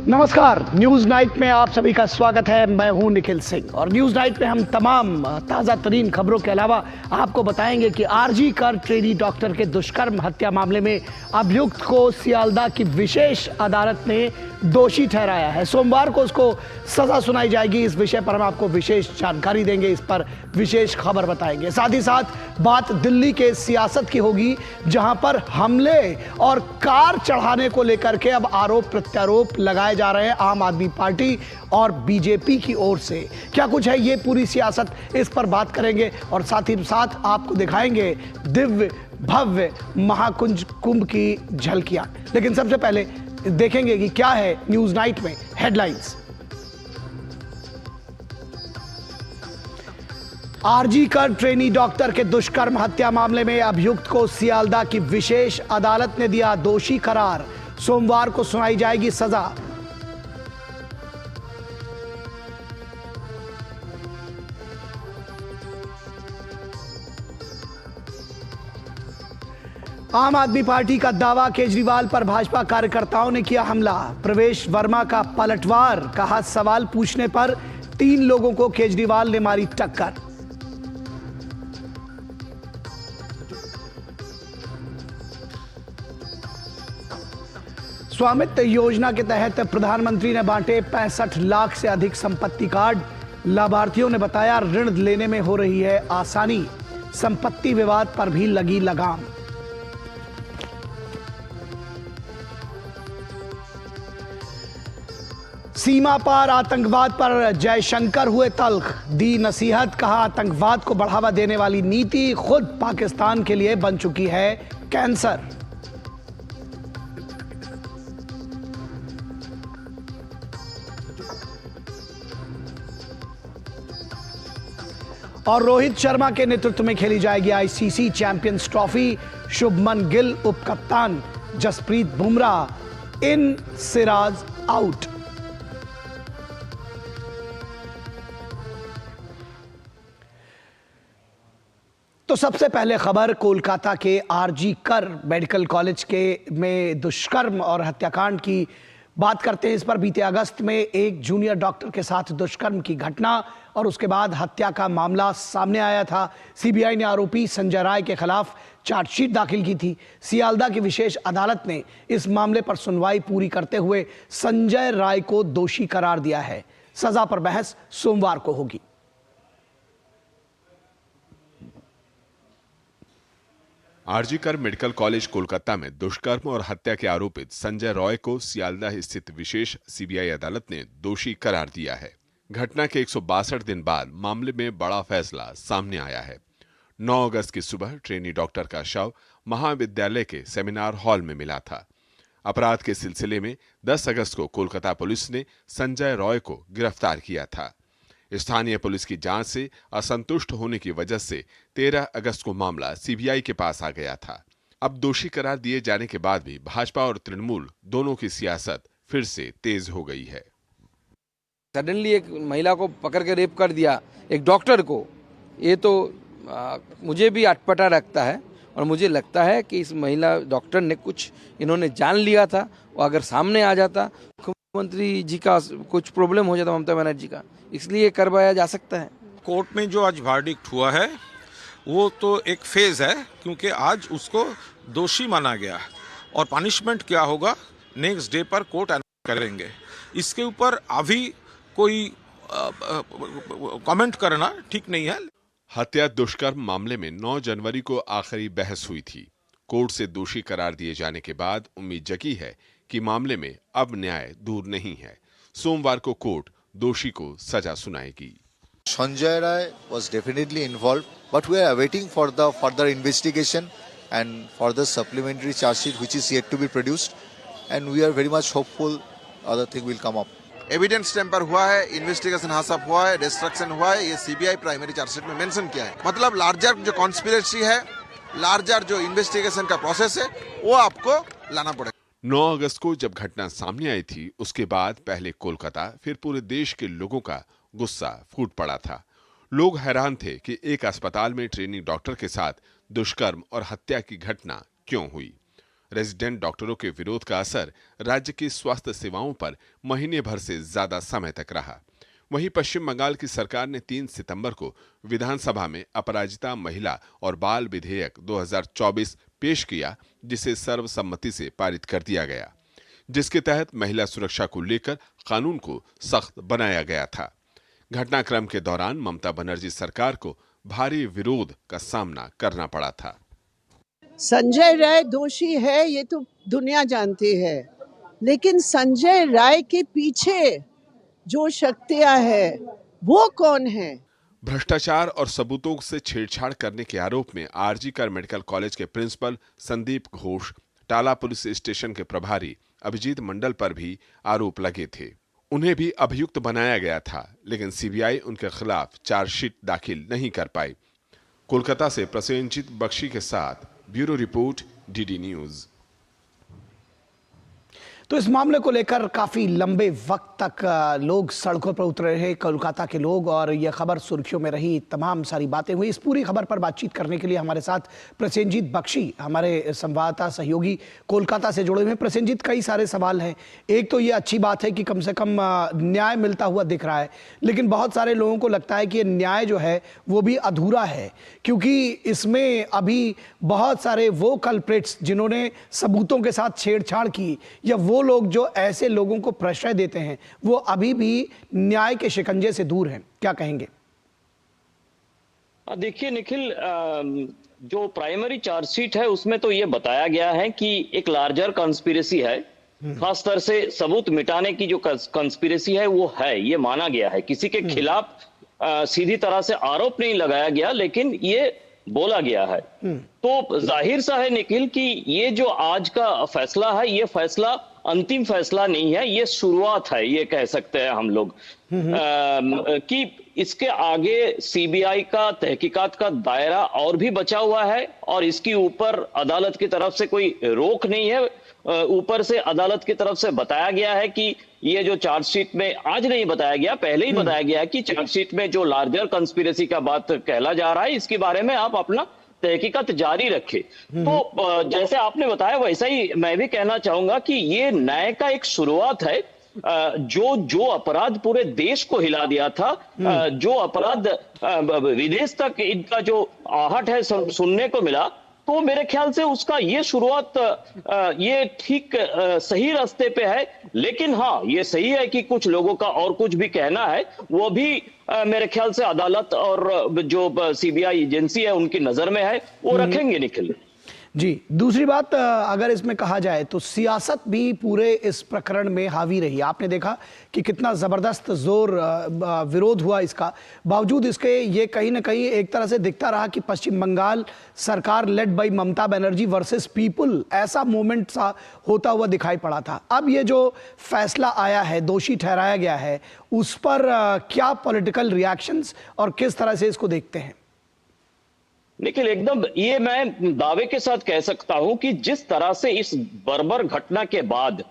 नमस्कार, news night में आप सभी का स्वागत है। मैं हूं निखिल सिंह और न्यूज नाइट में हम तमाम ताज़ा तरीन खबरों के अलावा आपको बताएंगे कि आरजी कर ट्रेनी डॉक्टर के दुष्कर्म हत्या मामले में अभियुक्त को सियालदह की विशेष अदालत ने दोषी ठहराया है। सोमवार को उसको सजा सुनाई जाएगी। इस विषय पर हम आपको विशेष जानकारी देंगे, इस पर विशेष खबर बताएंगे। साथ ही साथ बात दिल्ली के सियासत की होगी, जहां पर हमले और कार चढ़ाने को लेकर के अब आरोप प्रत्यारोप लगाए जा रहे हैं आम आदमी पार्टी और बीजेपी की ओर से। क्या कुछ है ये पूरी सियासत, इस पर बात करेंगे और साथ ही साथ आपको दिखाएंगे दिव्य भव्य महाकुंभ कुंभ की झलकियां। लेकिन सबसे पहले देखेंगे कि क्या है न्यूज नाइट में हेडलाइंस। आरजी कर ट्रेनी डॉक्टर के दुष्कर्म हत्या मामले में अभियुक्त को सियालदह की विशेष अदालत ने दिया दोषी करार। सोमवार को सुनाई जाएगी सजा। आम आदमी पार्टी का दावा, केजरीवाल पर भाजपा कार्यकर्ताओं ने किया हमला। प्रवेश वर्मा का पलटवार, कहा सवाल पूछने पर 3 लोगों को केजरीवाल ने मारी टक्कर। स्वामित्व योजना के तहत प्रधानमंत्री ने बांटे 65 लाख से अधिक संपत्ति कार्ड। लाभार्थियों ने बताया ऋण लेने में हो रही है आसानी। संपत्ति विवाद पर भी लगी लगाम। सीमा पार आतंकवाद पर जयशंकर हुए तल्ख। दी नसीहत, कहा आतंकवाद को बढ़ावा देने वाली नीति खुद पाकिस्तान के लिए बन चुकी है कैंसर। और रोहित शर्मा के नेतृत्व में खेली जाएगी ICC champions trophy. Shubman Gill उप कप्तान, जसप्रीत बुमराह इन, सिराज आउट। तो सबसे पहले खबर कोलकाता के आरजी कर मेडिकल कॉलेज के में दुष्कर्म और हत्याकांड की बात करते हैं। इस पर बीते अगस्त में एक जूनियर डॉक्टर के साथ दुष्कर्म की घटना और उसके बाद हत्या का मामला सामने आया था। सीबीआई ने आरोपी संजय राय के खिलाफ चार्जशीट दाखिल की थी। सियालदह की विशेष अदालत ने इस मामले पर सुनवाई पूरी करते हुए संजय राय को दोषी करार दिया है। सजा पर बहस सोमवार को होगी। आरजी कर मेडिकल कॉलेज कोलकाता में दुष्कर्म और हत्या के आरोपित संजय रॉय को सियालदह स्थित विशेष सीबीआई अदालत ने दोषी करार दिया है। घटना के 162 दिन बाद मामले में बड़ा फैसला सामने आया है। 9 अगस्त की सुबह ट्रेनी डॉक्टर का शव महाविद्यालय के सेमिनार हॉल में मिला था। अपराध के सिलसिले में 10 अगस्त को कोलकाता पुलिस ने संजय रॉय को गिरफ्तार किया था। स्थानीय पुलिस की जांच से असंतुष्ट होने की वजह से 13 अगस्त को मामला सीबीआई के पास आ गया था। अब दोषी करार दिए जाने के बाद भी भाजपा और तृणमूल दोनों की सियासत फिर से तेज हो गई है। सडनली एक महिला को पकड़ के रेप कर दिया, एक डॉक्टर को, ये तो मुझे भी अटपटा रखता है और मुझे लगता है कि इस महिला डॉक्टर ने कुछ इन्होंने जान लिया था। और अगर सामने आ जाता मुख्यमंत्री जी का कुछ प्रॉब्लम हो जाता, ममता बनर्जी का, इसलिए करवाया जा सकता है। कोर्ट में जो आज वर्डिक्ट हुआ है वो तो एक फेज है, क्योंकि आज उसको दोषी माना गया और पनिशमेंट क्या होगा नेक्स्ट डे पर कोर्ट अनाउंस करेंगे। इसके ऊपर अभी कोई कमेंट करना ठीक नहीं है। हत्या दुष्कर्म मामले में 9 जनवरी को आखिरी बहस हुई थी। कोर्ट से दोषी करार दिए जाने के बाद उम्मीद जगी है कि मामले में अब न्याय दूर नहीं है। सोमवार को कोर्ट दोषी को सजा सुनाएगी। Sanjay Rai was definitely involved, but we are awaiting for the further investigation and for the supplementary charge sheet which is yet to be produced, and we are very much hopeful other thing will come up. Evidence tamper हुआ है, investigation हासअप हुआ है, destruction हुआ है, ये CBI primary chargesheet में mention किया है। मतलब लार्जर जो कॉन्स्पिरेसी है, लार्जर जो इन्वेस्टिगेशन का प्रोसेस है, वो आपको लाना पड़ेगा। 9 अगस्त को जब घटना सामने आई थी, उसके बाद पहले कोलकाता फिर पूरे देश के लोगों का गुस्सा फूट पड़ा था। लोग हैरान थे कि एक अस्पताल में ट्रेनिंग डॉक्टर के साथ दुष्कर्म और हत्या की घटना क्यों हुई। रेजिडेंट डॉक्टरों के विरोध का असर राज्य की स्वास्थ्य सेवाओं पर महीने भर से ज्यादा समय तक रहा। वहीं पश्चिम बंगाल की सरकार ने 3 सितंबर को विधानसभा में अपराजिता महिला और बाल विधेयक 2024 पेश किया, जिसे सर्वसम्मति से पारित कर दिया गया, जिसके तहत महिला सुरक्षा को लेकर कानून को सख्त बनाया गया था। घटनाक्रम के दौरान ममता बनर्जी सरकार को भारी विरोध का सामना करना पड़ा था। संजय राय दोषी है ये तो दुनिया जानती है, लेकिन संजय राय के पीछे जो शक्तियां है वो कौन है? भ्रष्टाचार और सबूतों से छेड़छाड़ करने के आरोप में आरजी कर मेडिकल कॉलेज के प्रिंसिपल संदीप घोष, टाला पुलिस स्टेशन के प्रभारी अभिजीत मंडल पर भी आरोप लगे थे। उन्हें भी अभियुक्त बनाया गया था, लेकिन सीबीआई उनके खिलाफ चार्जशीट दाखिल नहीं कर पाई। कोलकाता से प्रसेनजीत बख्शी के साथ ब्यूरो रिपोर्ट, डीडी न्यूज। तो इस मामले को लेकर काफी लंबे वक्त तक लोग सड़कों पर उतरे रहे, कोलकाता के लोग, और यह खबर सुर्खियों में रही। तमाम सारी बातें हुई। इस पूरी खबर पर बातचीत करने के लिए हमारे साथ प्रसेनजीत बख्शी, हमारे संवाददाता सहयोगी, कोलकाता से जुड़े हुए हैं। प्रसेनजीत, कई सारे सवाल हैं। एक तो ये अच्छी बात है कि कम से कम न्याय मिलता हुआ दिख रहा है, लेकिन बहुत सारे लोगों को लगता है कि ये न्याय जो है वो भी अधूरा है, क्योंकि इसमें अभी बहुत सारे वो कल्प्रिट्स जिन्होंने सबूतों के साथ छेड़छाड़ की, या वो लोग जो ऐसे लोगों को प्रश्रय देते हैं, वो अभी भी न्याय के शिकंजे से दूर हैं। क्या कहेंगे? देखिए निखिल, जो प्राइमरी चार्जशीट है उसमें तो ये बताया गया है कि एक लार्जर कॉन्स्पिरेसी है, खासतौर से सबूत मिटाने की जो कॉन्स्पिरेसी है वो है, ये माना गया है। किसी के खिलाफ सीधी तरह से आरोप नहीं लगाया गया, लेकिन ये बोला गया है। तो जाहिर सा है निखिल कि ये जो आज का फैसला है, ये फैसला अंतिम फैसला नहीं है, ये शुरुआत है, ये कह सकते हैं हम लोग कि इसके आगे सीबीआई का तहकीकात का दायरा और भी बचा हुआ है, और इसके ऊपर अदालत की तरफ से कोई रोक नहीं है। ऊपर से अदालत की तरफ से बताया गया है कि ये जो चार्जशीट में, आज नहीं बताया गया, पहले ही बताया गया है कि चार्जशीट में जो लार्जर कंस्पिरेसी का बात कहला जा रहा है, इसके बारे में आप अपना तहकीकात जारी रखे। तो जैसे आपने बताया वैसा ही मैं भी कहना चाहूंगा कि ये न्याय का एक शुरुआत है। जो अपराध पूरे देश को हिला दिया था, जो अपराध विदेश तक इनका जो आहट है सुनने को मिला, तो मेरे ख्याल से उसका ये शुरुआत ये ठीक सही रास्ते पे है। लेकिन हाँ, ये सही है कि कुछ लोगों का और कुछ भी कहना है, वो भी मेरे ख्याल से अदालत और जो सीबीआई एजेंसी है उनकी नजर में है, वो रखेंगे निखिल जी। दूसरी बात, अगर इसमें कहा जाए तो सियासत भी पूरे इस प्रकरण में हावी रही। आपने देखा कि कितना जबरदस्त जोर विरोध हुआ इसका, बावजूद इसके ये कहीं ना कहीं एक तरह से दिखता रहा कि पश्चिम बंगाल सरकार led by Mamata Banerjee versus people, ऐसा मूवमेंट सा होता हुआ दिखाई पड़ा था। अब ये जो फैसला आया है, दोषी ठहराया गया है, उस पर क्या पॉलिटिकल रिएक्शंस और किस तरह से इसको देखते हैं? निखिल, एकदम ये मैं दावे के साथ कह सकता हूं कि जिस तरह से इस बर्बर घटना के बाद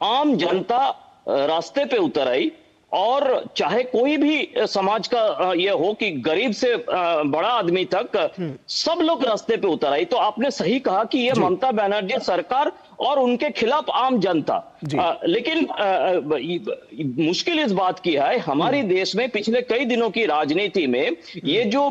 आम जनता रास्ते पे उतर आई, और चाहे कोई भी समाज का ये हो कि गरीब से बड़ा आदमी तक, सब लोग रास्ते पे उतर आई। तो आपने सही कहा कि ये ममता बनर्जी सरकार और उनके खिलाफ आम जनता। लेकिन मुश्किल इस बात की है, हमारे देश में पिछले कई दिनों की राजनीति में ये जो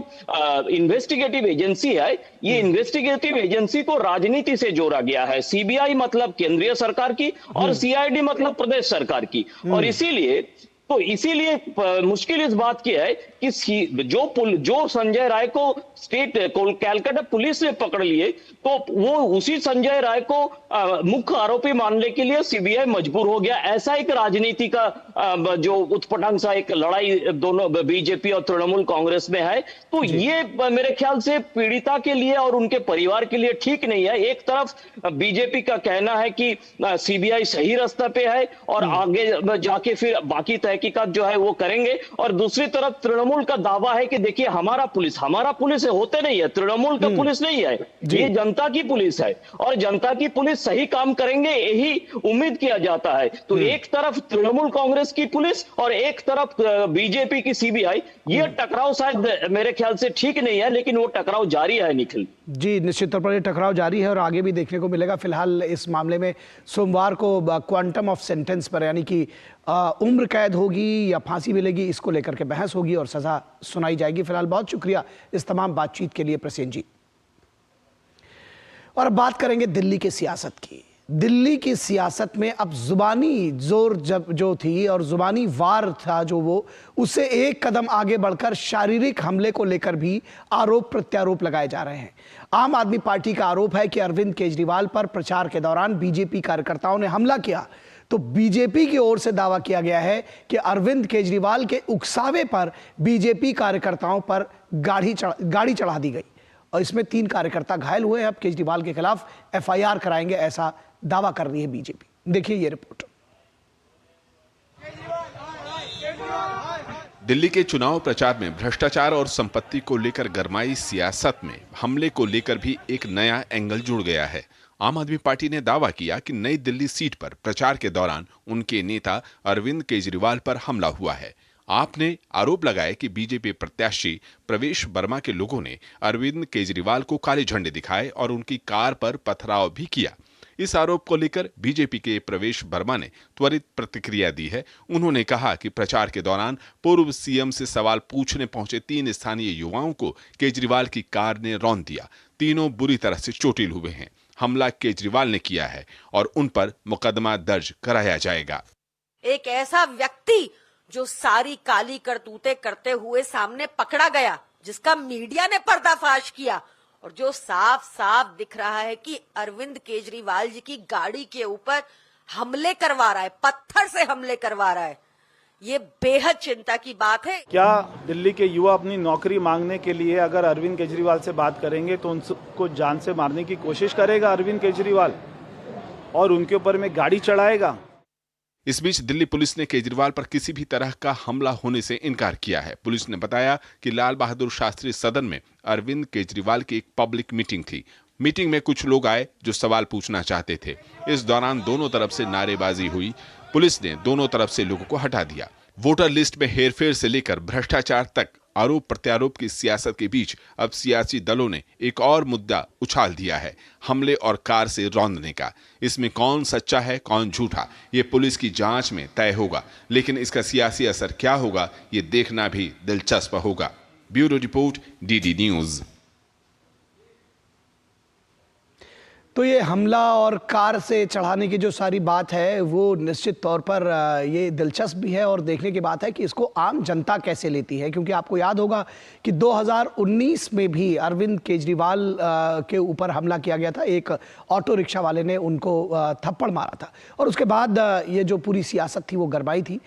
इन्वेस्टिगेटिव एजेंसी है, ये इन्वेस्टिगेटिव एजेंसी को राजनीति से जोड़ा गया है। सीबीआई मतलब केंद्रीय सरकार की, और सीआईडी मतलब प्रदेश सरकार की। और इसीलिए मुश्किल इस बात की है कि जो संजय राय को कैलकाटा पुलिस ने पकड़ लिए, तो वो उसी संजय राय को मुख्य आरोपी मानने के लिए सीबीआई मजबूर हो गया। ऐसा एक राजनीति का जो उत्पटांग सा एक लड़ाई दोनों बीजेपी और तृणमूल कांग्रेस में है। तो ये मेरे ख्याल से पीड़िता के लिए और उनके परिवार के लिए ठीक नहीं है। एक तरफ बीजेपी का कहना है कि सीबीआई सही रास्ता पे है और आगे जाके फिर बाकी तहकीकात जो है वो करेंगे, और दूसरी तरफ तृणमूल का दावा है कि देखिए हमारा पुलिस होते नहीं है, तृणमूल का पुलिस नहीं है, ये जनता की पुलिस है, और जनता की पुलिस सही काम करेंगे यही उम्मीद किया जाता है। तो एक तरफ तृणमूल कांग्रेस की पुलिस और एक तरफ बीजेपी की सीबीआई, ये टकराव शायद मेरे ख्याल से ठीक नहीं है, लेकिन वो टकराव जारी है निखिल। जी, निश्चित तौर पर ये टकराव जारी है और आगे भी देखने को मिलेगा। फिलहाल इस मामले में सोमवार को क्वांटम ऑफ सेंटेंस पर, यानी कि उम्र कैद होगी या फांसी मिलेगी, इसको लेकर के बहस होगी और सजा सुनाई जाएगी। फिलहाल बहुत शुक्रिया इस तमाम बातचीत के लिए प्रसेन जी। और अब बात करेंगे दिल्ली की सियासत की। दिल्ली की सियासत में अब जुबानी जोर जो थी और जुबानी वार था जो वो, उससे एक कदम आगे बढ़कर शारीरिक हमले को लेकर भी आरोप प्रत्यारोप लगाए जा रहे हैं। आम आदमी पार्टी का आरोप है कि अरविंद केजरीवाल पर प्रचार के दौरान बीजेपी कार्यकर्ताओं ने हमला किया। तो बीजेपी की ओर से दावा किया गया है कि अरविंद केजरीवाल के उकसावे पर बीजेपी कार्यकर्ताओं पर गाड़ी चढ़ा दी गई और इसमें 3 कार्यकर्ता घायल हुए हैं। अब केजरीवाल के खिलाफ एफआईआर कराएंगे, ऐसा दावा कर रही है बीजेपी। देखिए ये रिपोर्ट। दिल्ली के चुनाव प्रचार में भ्रष्टाचार और संपत्ति को लेकर गरमाई सियासत में हमले को लेकर भी एक नया एंगल जुड़ गया है। आम आदमी पार्टी ने दावा किया कि नई दिल्ली सीट पर प्रचार के दौरान उनके नेता अरविंद केजरीवाल पर हमला हुआ है। आपने आरोप लगाया कि बीजेपी प्रत्याशी प्रवेश वर्मा के लोगों ने अरविंद केजरीवाल को काले झंडे दिखाए और उनकी कार पर पथराव भी किया। इस आरोप को लेकर बीजेपी के प्रवेश वर्मा ने त्वरित प्रतिक्रिया दी है। उन्होंने कहा कि प्रचार के दौरान पूर्व सीएम से सवाल पूछने पहुंचे 3 स्थानीय युवाओं को केजरीवाल की कार ने रौंद दिया। तीनों बुरी तरह से चोटिल हुए हैं। हमला केजरीवाल ने किया है और उन पर मुकदमा दर्ज कराया जाएगा। एक ऐसा व्यक्ति जो सारी काली करतूतें करते हुए सामने पकड़ा गया, जिसका मीडिया ने पर्दाफाश किया और जो साफ साफ दिख रहा है कि अरविंद केजरीवाल जी की गाड़ी के ऊपर हमले करवा रहा है, पत्थर से हमले करवा रहा है, ये बेहद चिंता की बात है। क्या दिल्ली के युवा अपनी नौकरी मांगने के लिए अगर अरविंद केजरीवाल से बात करेंगे तो उनको जान से मारने की कोशिश करेगा अरविंद केजरीवाल और उनके ऊपर में गाड़ी चढ़ाएगा? इस बीच दिल्ली पुलिस ने केजरीवाल पर किसी भी तरह का हमला होने से इनकार किया है। पुलिस ने बताया कि लाल बहादुर शास्त्री सदन में अरविंद केजरीवाल की एक पब्लिक मीटिंग थी। मीटिंग में कुछ लोग आए जो सवाल पूछना चाहते थे। इस दौरान दोनों तरफ से नारेबाजी हुई। पुलिस ने दोनों तरफ से लोगों को हटा दिया। वोटर लिस्ट में हेरफेर से लेकर भ्रष्टाचार तक आरोप प्रत्यारोप की सियासत के बीच अब सियासी दलों ने एक और मुद्दा उछाल दिया है, हमले और कार से रौंदने का। इसमें कौन सच्चा है कौन झूठा, ये पुलिस की जांच में तय होगा, लेकिन इसका सियासी असर क्या होगा ये देखना भी दिलचस्प होगा। Bureau report, DD news. तो ये हमला और कार से चढ़ाने की जो सारी बात है वो निश्चित तौर पर ये दिलचस्प भी है और देखने की बात है कि इसको आम जनता कैसे लेती है, क्योंकि आपको याद होगा कि 2019 में भी अरविंद केजरीवाल के ऊपर हमला किया गया था। एक ऑटो रिक्शा वाले ने उनको थप्पड़ मारा था और उसके बाद ये जो पूरी सियासत थी वो गरमाई थी।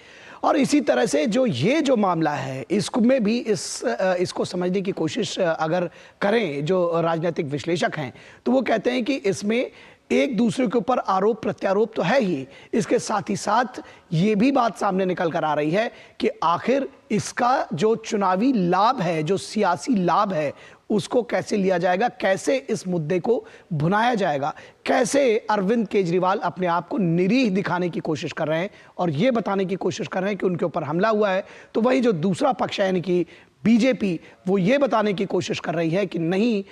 और इसी तरह से जो मामला है इसमें भी इसको समझने की कोशिश अगर करें जो राजनीतिक विश्लेषक हैं तो वो कहते हैं कि इसमें एक दूसरे के ऊपर आरोप प्रत्यारोप तो है ही, इसके साथ ही साथ ये भी बात सामने निकल कर आ रही है कि आखिर इसका जो चुनावी लाभ है, जो सियासी लाभ है, उसको कैसे लिया जाएगा, कैसे इस मुद्दे को भुनाया जाएगा, कैसे अरविंद केजरीवाल अपने आप को निरीह दिखाने की कोशिश कर रहे हैं और ये बताने की कोशिश कर रहे हैं कि उनके ऊपर हमला हुआ है। तो वही जो दूसरा पक्ष है यानी कि बीजेपी, वो ये बताने की कोशिश कर रही है कि नहीं,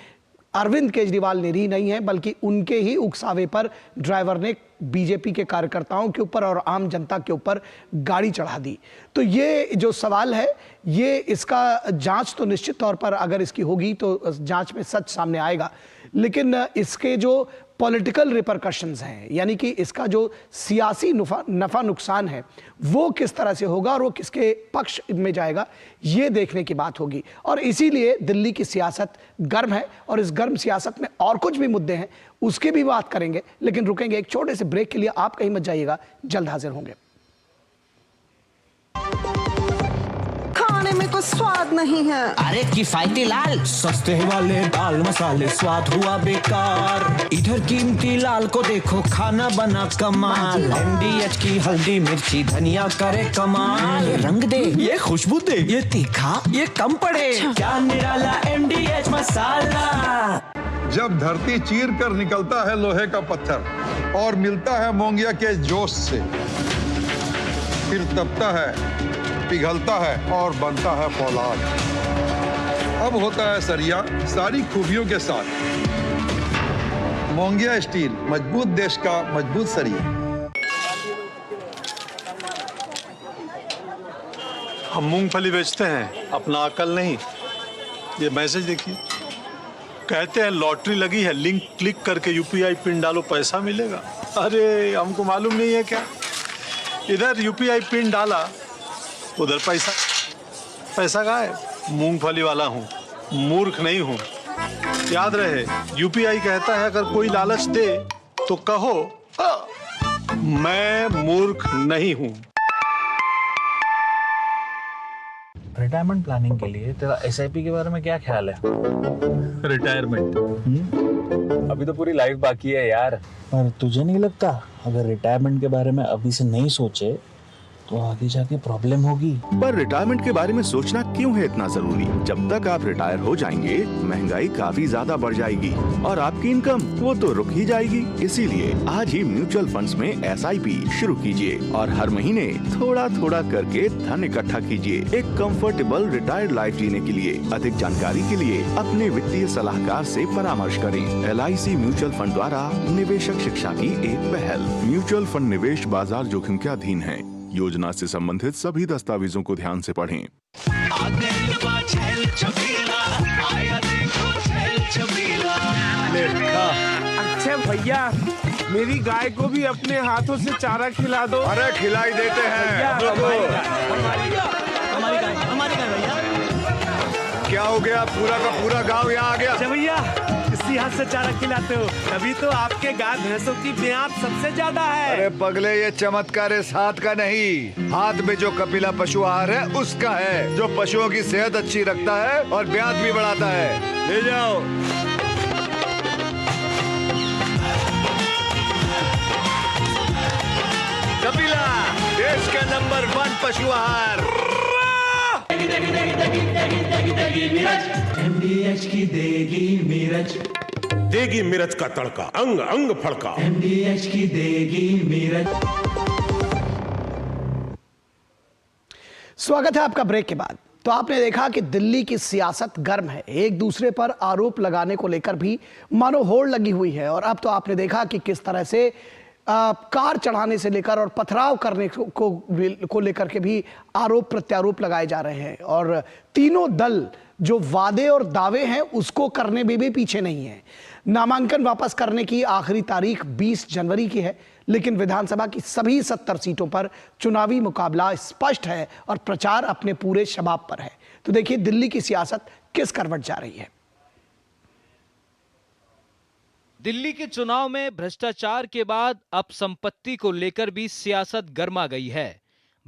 अरविंद केजरीवाल निरीह नहीं है, बल्कि उनके ही उकसावे पर ड्राइवर ने बीजेपी के कार्यकर्ताओं के ऊपर और आम जनता के ऊपर गाड़ी चढ़ा दी। तो ये जो सवाल है, ये इसका जांच तो निश्चित तौर पर अगर इसकी होगी तो जांच में सच सामने आएगा, लेकिन इसके जो पॉलिटिकल रिपरकशंस हैं, यानी कि इसका जो सियासी नफा नुकसान है वो किस तरह से होगा और वो किसके पक्ष में जाएगा, ये देखने की बात होगी। और इसीलिए दिल्ली की सियासत गर्म है और इस गर्म सियासत में और कुछ भी मुद्दे हैं, उसकी भी बात करेंगे, लेकिन रुकेंगे एक छोटे से ब्रेक के लिए। आप कहीं मत जाइएगा, जल्द हाजिर होंगे। खाने में कोई स्वाद नहीं है। अरे किफायती लाल सस्ते वाले दाल मसाले, स्वाद हुआ बेकार। इधर कीमती लाल को देखो, खाना बना कमाल। MDH की हल्दी मिर्ची धनिया करे कमाल। ये रंग दे, ये खुशबू दे, ये तीखा, ये कम पड़े। क्या निराला MDH मसाला। जब धरती चीर कर निकलता है लोहे का पत्थर और मिलता है मोंगिया के जोश से, फिर तपता है, पिघलता है और बनता है फौलाद। अब होता है सरिया सारी खूबियों के साथ। मोंगिया स्टील, मजबूत देश का मजबूत सरिया। हम मूंगफली बेचते हैं, अपना अकल नहीं। ये मैसेज देखिए, कहते हैं लॉटरी लगी है, लिंक क्लिक करके यूपीआई पिन डालो पैसा मिलेगा। अरे हमको मालूम नहीं है क्या? इधर यूपीआई पिन डाला, उधर पैसा गायब। मूंगफली वाला हूँ, मूर्ख नहीं हूँ। याद रहे, यूपीआई कहता है अगर कोई लालच दे तो कहो मैं मूर्ख नहीं हूँ। रिटायरमेंट प्लानिंग के लिए तेरा एसआईपी के बारे में क्या ख्याल है? रिटायरमेंट अभी तो पूरी लाइफ बाकी है यार। पर तुझे नहीं लगता अगर रिटायरमेंट के बारे में अभी से नहीं सोचे तो आगे जाके प्रॉब्लम होगी? पर रिटायरमेंट के बारे में सोचना क्यों है इतना जरूरी? जब तक आप रिटायर हो जाएंगे महंगाई काफी ज्यादा बढ़ जाएगी और आपकी इनकम वो तो रुक ही जाएगी। इसीलिए आज ही म्यूचुअल फंड्स में एसआईपी शुरू कीजिए और हर महीने थोड़ा थोड़ा करके धन इकट्ठा कीजिए एक कंफर्टेबल रिटायर्ड लाइफ जीने के लिए। अधिक जानकारी के लिए अपने वित्तीय सलाहकार से परामर्श करें। LIC म्यूचुअल फंड द्वारा निवेशक शिक्षा की एक पहल। म्यूचुअल फंड निवेश बाजार जोखिम के अधीन है। योजना से संबंधित सभी दस्तावेजों को ध्यान से पढ़ें। अच्छा भैया, मेरी गाय को भी अपने हाथों से चारा खिला दो। अरे खिलाई देते हैं। हमारी गाय भैया। क्या हो गया? पूरा का पूरा गांव यहाँ आ गया। अच्छा भैया, इसी हाथ से चारा खिलाते हो, तभी तो आपके गाय भैंसों की ब्याज सबसे ज्यादा है। अरे पगले, ये चमत्कार इस हाथ का नहीं, हाथ में जो कपिला पशु आहार है उसका है, जो पशुओं की सेहत अच्छी रखता है और ब्याज भी बढ़ाता है। ले जाओ। कपिला, देश का नंबर 1 पशु आहार। MDH की देगी मिर्च, देगी मिर्च का तड़का, अंग अंग फड़का। MDH की देगी मिर्च। स्वागत है आपका ब्रेक के बाद। तो आपने देखा कि दिल्ली की सियासत गर्म है, एक दूसरे पर आरोप लगाने को लेकर भी मानो होड़ लगी हुई है। और अब तो आपने देखा कि किस तरह से कार चढ़ाने से लेकर और पथराव करने को लेकर के भी आरोप प्रत्यारोप लगाए जा रहे हैं। और तीनों दल जो वादे और दावे हैं उसको करने में भी पीछे नहीं है। नामांकन वापस करने की आखिरी तारीख 20 जनवरी की है, लेकिन विधानसभा की सभी 70 सीटों पर चुनावी मुकाबला स्पष्ट है और प्रचार अपने पूरे शबाब पर है। तो देखिए दिल्ली की सियासत किस करवट जा रही है। दिल्ली के चुनाव में भ्रष्टाचार के बाद अब संपत्ति को लेकर भी सियासत गर्मा गई है।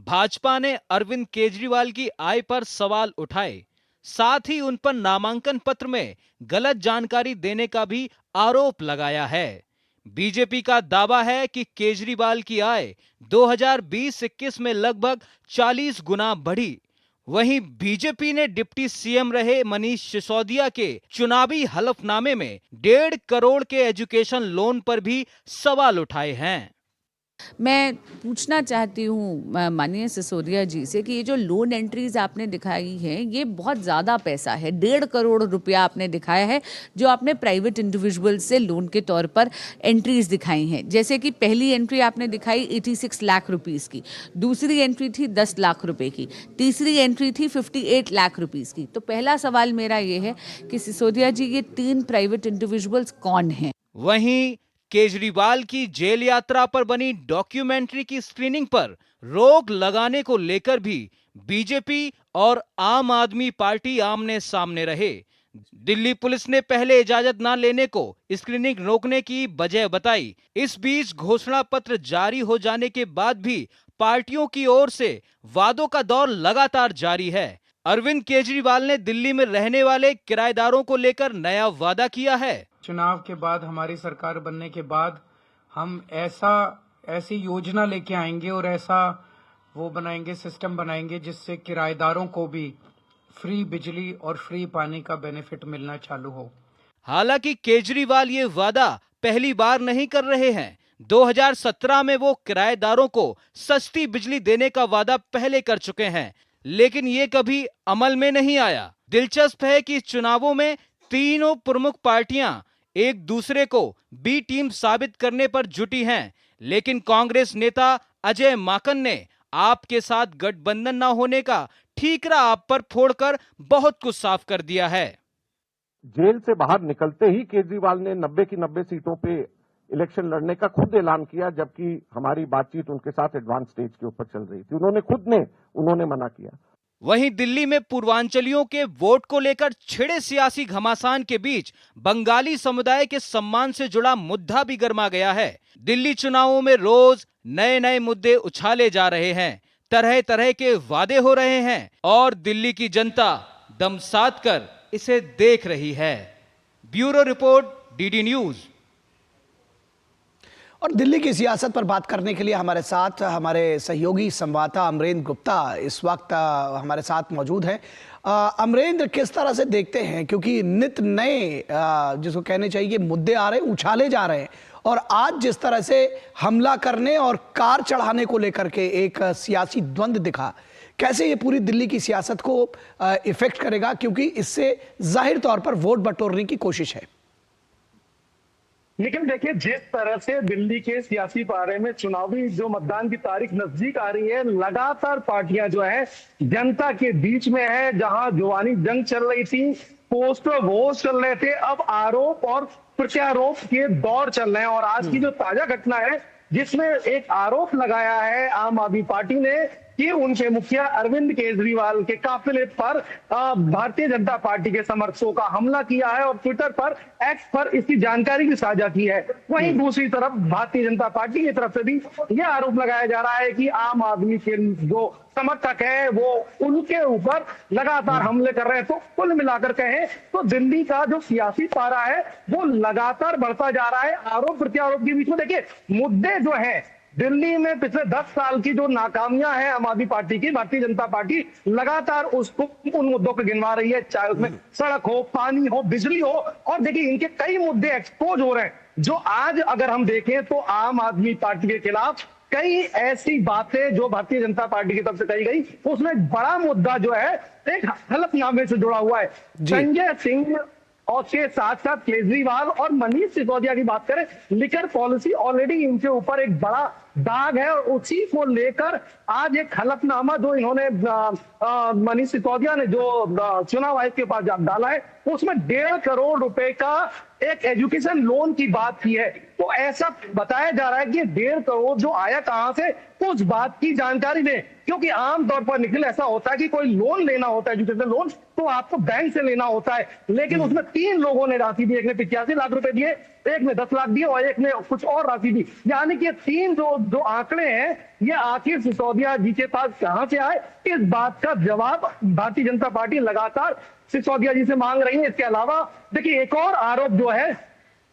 भाजपा ने अरविंद केजरीवाल की आय पर सवाल उठाए, साथ ही उन पर नामांकन पत्र में गलत जानकारी देने का भी आरोप लगाया है। बीजेपी का दावा है कि केजरीवाल की आय 2020-21 में लगभग 40 गुना बढ़ी। वहीं बीजेपी ने डिप्टी सीएम रहे मनीष सिसोदिया के चुनावी हलफनामे में 1.5 करोड़ के एजुकेशन लोन पर भी सवाल उठाए हैं। मैं पूछना चाहती हूँ माननीय सिसोदिया जी से कि ये जो लोन एंट्रीज आपने दिखाई हैं ये बहुत ज़्यादा पैसा है, 1.5 करोड़ रुपया आपने दिखाया है जो आपने प्राइवेट इंडिविजुअल से लोन के तौर पर एंट्रीज दिखाई हैं। जैसे कि पहली एंट्री आपने दिखाई 86 लाख रुपीस की, दूसरी एंट्री थी 10 लाख रुपए की, तीसरी एंट्री थी 58 लाख रुपीस की। तो पहला सवाल मेरा ये है कि सिसोदिया जी ये 3 प्राइवेट इंडिविजुअल्स कौन हैं? वहीं केजरीवाल की जेल यात्रा पर बनी डॉक्यूमेंट्री की स्क्रीनिंग पर रोक लगाने को लेकर भी बीजेपी और आम आदमी पार्टी आमने सामने रहे। दिल्ली पुलिस ने पहले इजाजत न लेने को स्क्रीनिंग रोकने की वजह बताई। इस बीच घोषणा पत्र जारी हो जाने के बाद भी पार्टियों की ओर से वादों का दौर लगातार जारी है। अरविंद केजरीवाल ने दिल्ली में रहने वाले किराएदारों को लेकर नया वादा किया है। चुनाव के बाद, हमारी सरकार बनने के बाद हम ऐसी योजना लेके आएंगे और ऐसा वो बनाएंगे, सिस्टम बनाएंगे जिससे किराएदारों को भी फ्री बिजली और फ्री पानी का बेनिफिट मिलना चालू हो। हालांकि केजरीवाल ये वादा पहली बार नहीं कर रहे हैं। 2017 में वो किराएदारों को सस्ती बिजली देने का वादा पहले कर चुके हैं, लेकिन ये कभी अमल में नहीं आया। दिलचस्प है कि चुनावों में तीनों प्रमुख पार्टियां एक दूसरे को बी टीम साबित करने पर जुटी हैं, लेकिन कांग्रेस नेता अजय माकन ने आप के साथ गठबंधन न होने का ठीकरा आप पर फोड़कर बहुत कुछ साफ कर दिया है। जेल से बाहर निकलते ही केजरीवाल ने 90 की 90 सीटों पे इलेक्शन लड़ने का खुद ऐलान किया, जबकि हमारी बातचीत उनके साथ एडवांस स्टेज के ऊपर चल रही थी। उन्होंने मना किया। वहीं दिल्ली में पूर्वांचलियों के वोट को लेकर छिड़े सियासी घमासान के बीच बंगाली समुदाय के सम्मान से जुड़ा मुद्दा भी गर्मा गया है। दिल्ली चुनावों में रोज नए नए मुद्दे उछाले जा रहे हैं, तरह तरह के वादे हो रहे हैं और दिल्ली की जनता दम साध कर इसे देख रही है। Bureau report, DD news. और दिल्ली की सियासत पर बात करने के लिए हमारे साथ हमारे सहयोगी संवाददाता अमरेंद्र गुप्ता इस वक्त हमारे साथ मौजूद हैं। अमरेंद्र, किस तरह से देखते हैं, क्योंकि नित नए जिसको कहने चाहिए मुद्दे आ रहे हैं, उछाले जा रहे हैं, और आज जिस तरह से हमला करने और कार चढ़ाने को लेकर के एक सियासी द्वंद्व दिखा, कैसे ये पूरी दिल्ली की सियासत को इफेक्ट करेगा, क्योंकि इससे जाहिर तौर पर वोट बटोरने की कोशिश है। लेकिन देखिए, जिस तरह से दिल्ली के सियासी पारे में चुनावी जो मतदान की तारीख नजदीक आ रही है, लगातार पार्टियां जो है जनता के बीच में है। जहां जुबानी जंग चल रही थी, पोस्टर वोट चल रहे थे, अब आरोप और प्रत्यारोप के दौर चल रहे हैं। और आज की जो ताजा घटना है, जिसमें एक आरोप लगाया है आम आदमी पार्टी ने कि उनके मुखिया अरविंद केजरीवाल के काफिले पर भारतीय जनता पार्टी के समर्थकों का हमला किया है और ट्विटर पर, एक्स पर इसकी जानकारी भी साझा की है। वहीं दूसरी तरफ भारतीय जनता पार्टी की तरफ से भी यह आरोप लगाया जा रहा है कि आम आदमी के जो समर्थक है वो उनके ऊपर लगातार हमले कर रहे हैं। तो कुल मिलाकर कहें तो दिल्ली का जो सियासी पारा है वो लगातार बढ़ता जा रहा है। आरोप प्रत्यारोप के बीच में देखिए, मुद्दे जो है दिल्ली में पिछले 10 साल की जो नाकामियां हैं आम आदमी पार्टी की, भारतीय जनता पार्टी लगातार उसको उन मुद्दों को गिनवा रही है, चाहे उसमें सड़क हो, पानी हो, बिजली हो। और देखिए, इनके कई मुद्दे एक्सपोज हो रहे हैं, जो आज अगर हम देखें तो आम आदमी पार्टी के खिलाफ कई ऐसी बातें जो भारतीय जनता पार्टी की तरफ से कही गई, उसमें बड़ा मुद्दा जो है एक हलफनामे से जुड़ा हुआ है। संजय सिंह और के साथ साथ केजरीवाल और मनीष सिसोदिया की बात करें, लिकर पॉलिसी ऑलरेडी इनके ऊपर एक बड़ा दाग है, और उसी को लेकर आज एक हलफनामा जो इन्होंने मनीष सिसोदिया ने जो चुनाव आयोग के पास डाला है, उसमें 1.5 करोड़ रुपए का एक एजुकेशन लोन की बात की है। तो ऐसा बताया जा रहा है कि 1.5 करोड़ जो आया कहां से, उस बात की जानकारी दें। क्योंकि आमतौर पर निखिल ऐसा होता है कि कोई लोन लेना होता है, एजुकेशन लोन, तो आपको बैंक से लेना होता है, लेकिन उसमें 3 लोगों ने राशि दी। एक ने 85 लाख रुपए दिए, एक ने 10 लाख दिए और एक ने कुछ और राशि दी। यानी कि 3 जो आंकड़े हैं, ये आखिर सिसोदिया जी के पास कहां से आए, इस बात का जवाब भारतीय जनता पार्टी लगातार सिसोदिया जी से मांग रही है। इसके अलावा देखिए, एक और आरोप जो है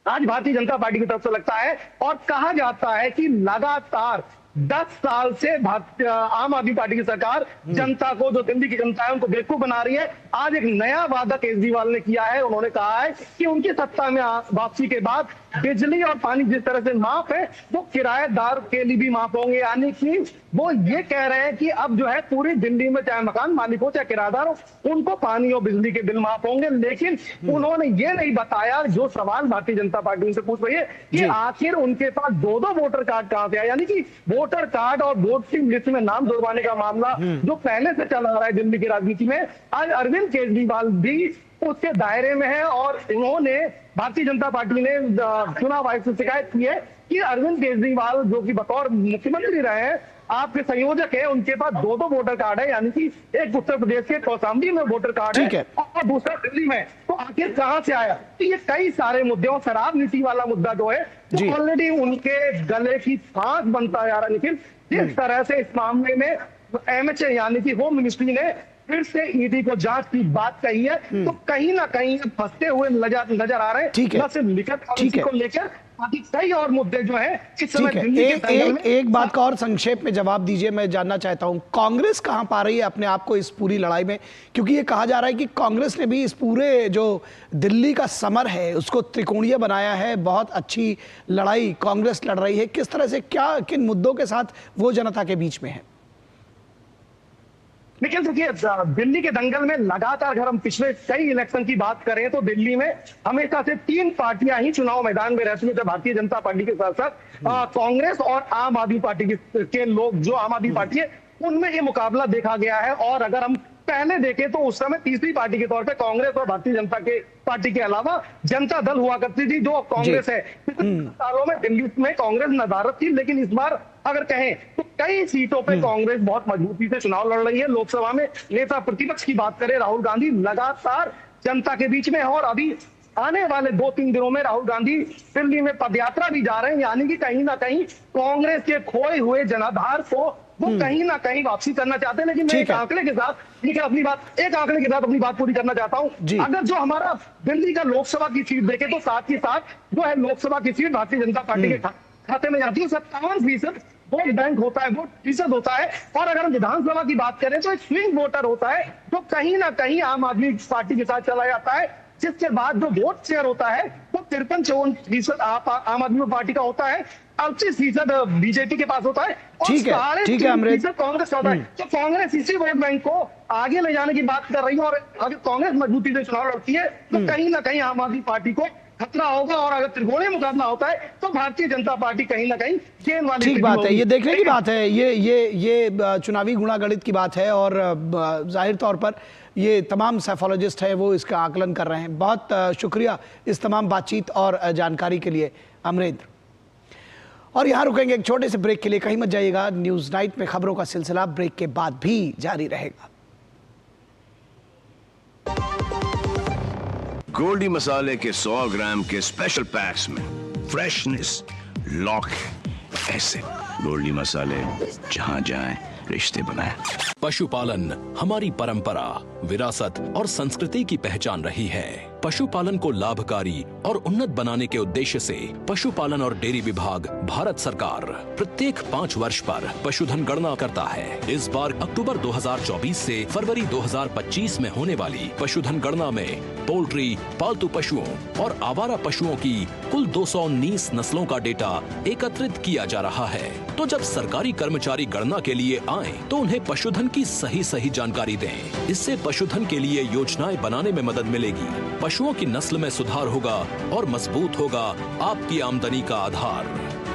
आज भारतीय जनता पार्टी की तरफ से लगता है, और कहा जाता है कि लगातार 10 साल से आम आदमी पार्टी की सरकार जनता को, जो दिल्ली की जनता है, उनको बेवकूफ बना रही है। आज एक नया वादा केजरीवाल ने किया है। उन्होंने कहा है कि उनकी सत्ता में वापसी के बाद बिजली और पानी जिस तरह से माफ है, वो किराएदार के लिए भी माफ होंगे। यानी कि वो ये कह रहे हैं कि अब जो है पूरी दिल्ली में चाहे मकान मालिक हो चाहे किराएदार हो, उनको पानी और बिजली के बिल माफ होंगे। लेकिन उन्होंने ये नहीं बताया, जो सवाल भारतीय जनता पार्टी उनसे पूछ रही है, कि आखिर उनके पास 2 वोटर कार्ड कहां से आए। यानी कि वोटर कार्ड और वोट की लिस्ट में नाम जुड़वाने का मामला जो पहले से चला रहा है दिल्ली की राजनीति में, आज अरविंद केजरीवाल भी उसके दायरे में है। और उन्होंने, भारतीय जनता पार्टी ने चुनाव आयोग से शिकायत की है कि अरविंद केजरीवाल, जो कि बतौर मुख्यमंत्री रहे हैं, आपके संयोजक है, उनके पास 2 वोटर कार्ड है। यानी कि एक उत्तर प्रदेश के कौशाम्बी में वोटर कार्ड है और दूसरा दिल्ली में। तो आखिर कहां से आया? तो ये कई सारे मुद्दे, और शराब नीति वाला मुद्दा जो है, तो ऑलरेडी उनके गले की सांस बनता जा रहा है। लेकिन जिस तरह से इस मामले में MHA यानी कि होम मिनिस्ट्री ने फिर से ईडी को जांच की बात कही है, तो कहीं ना कहीं फंसते हुए नजर आ रहे हैं। न सिर्फ लिखत पॉलिसी को लेकर, बाकी कई और मुद्दे जो है इस समय दिल्ली के एक बात का और संक्षेप में जवाब दीजिए, मैं जानना चाहता हूं, कांग्रेस कहां पा रही है अपने आप को इस पूरी लड़ाई में? क्योंकि ये कहा जा रहा है कि कांग्रेस ने भी इस पूरे जो दिल्ली का समर है उसको त्रिकोणीय बनाया है, बहुत अच्छी लड़ाई कांग्रेस लड़ रही है। किस तरह से, क्या किन मुद्दों के साथ वो जनता के बीच में है? लेकिन देखिए, दिल्ली के दंगल में लगातार अगर हम पिछले कई इलेक्शन की बात करें तो दिल्ली में हमेशा से 3 पार्टियां ही चुनाव मैदान में रहती है, भारतीय जनता पार्टी के साथ साथ कांग्रेस और आम आदमी पार्टी के लोग, जो आम आदमी पार्टी है उनमें ये मुकाबला देखा गया है। और अगर हम पहले देखें तो उस समय तीसरी पार्टी के तौर पे कांग्रेस और भारतीय जनता पार्टी के अलावा जनता दल हुआ करती थी, जो कांग्रेस है। सालों में दिल्ली में कांग्रेस नदारत थी, लेकिन इस बार अगर कहें तो कई सीटों पे कांग्रेस बहुत मजबूती से चुनाव लड़ रही है। लोकसभा में नेता प्रतिपक्ष की बात करें, राहुल गांधी लगातार जनता के बीच में है और अभी आने वाले 2-3 दिनों में राहुल गांधी दिल्ली में पदयात्रा भी जा रहे हैं, यानी कि कहीं ना कहीं कांग्रेस के खोए हुए जनाधार को वो कहीं ना कहीं वापसी करना चाहते हैं। लेकिन मैं एक आंकड़े के साथ अपनी बात पूरी करना चाहता हूं। अगर जो हमारा दिल्ली का लोकसभा की सीट देखे तो साथ ही साथ जो है लोकसभा की सीट भारतीय जनता पार्टी के खाते में जाती है। 57% वोट बैंक होता है, वोट फीसद होता है। और अगर हम विधानसभा की बात करें तो एक स्विंग वोटर होता है, जो कहीं ना कहीं आम आदमी पार्टी के साथ चला जाता है, जिसके बाद जो वोट शेयर होता है वो 53-54% आम आदमी पार्टी का होता है, 38% बीजेपी के पास होता है और 3% कांग्रेस होता है। तो कांग्रेस इसी वोट बैंक को आगे ले जाने की बात कर रही है और अगर कांग्रेस मजबूती से चुनाव लड़ती है तो कहीं ना कहीं आम आदमी पार्टी को खतरा होगा। और अगर त्रिकोणीय मुकाबला होता है तो भारतीय जनता पार्टी कहीं ना कहीं गेंद वाली। ठीक बात है, ये देखने की बात है, ये चुनावी गुणागणित की बात है और जाहिर तौर पर ये तमाम साइकोलॉजिस्ट है वो इसका आकलन कर रहे हैं। बहुत शुक्रिया इस तमाम बातचीत और जानकारी के लिए अमरेंद्र। और यहाँ रुकेंगे एक छोटे से ब्रेक के लिए, कहीं मत जाइएगा। न्यूज नाइट में खबरों का सिलसिला ब्रेक के बाद भी जारी रहेगा। गोल्डी मसाले के 100 ग्राम के स्पेशल पैक्स में फ्रेशनेस लॉक है। ऐसे गोल्डी मसाले जहां जाएं रिश्ते बनाएं। पशुपालन हमारी परंपरा, विरासत और संस्कृति की पहचान रही है। पशुपालन को लाभकारी और उन्नत बनाने के उद्देश्य से पशुपालन और डेयरी विभाग भारत सरकार प्रत्येक 5 वर्ष पर पशुधन गणना करता है। इस बार अक्टूबर 2024 से फरवरी 2025 में होने वाली पशुधन गणना में पोल्ट्री, पालतू पशुओं और आवारा पशुओं की कुल 219 नस्लों का डेटा एकत्रित किया जा रहा है। तो जब सरकारी कर्मचारी गणना के लिए आए तो उन्हें पशुधन की सही जानकारी दें। इससे पशुधन के लिए योजनाएं बनाने में मदद मिलेगी, पशुओं की नस्ल में सुधार होगा और मजबूत होगा आपकी आमदनी का आधार।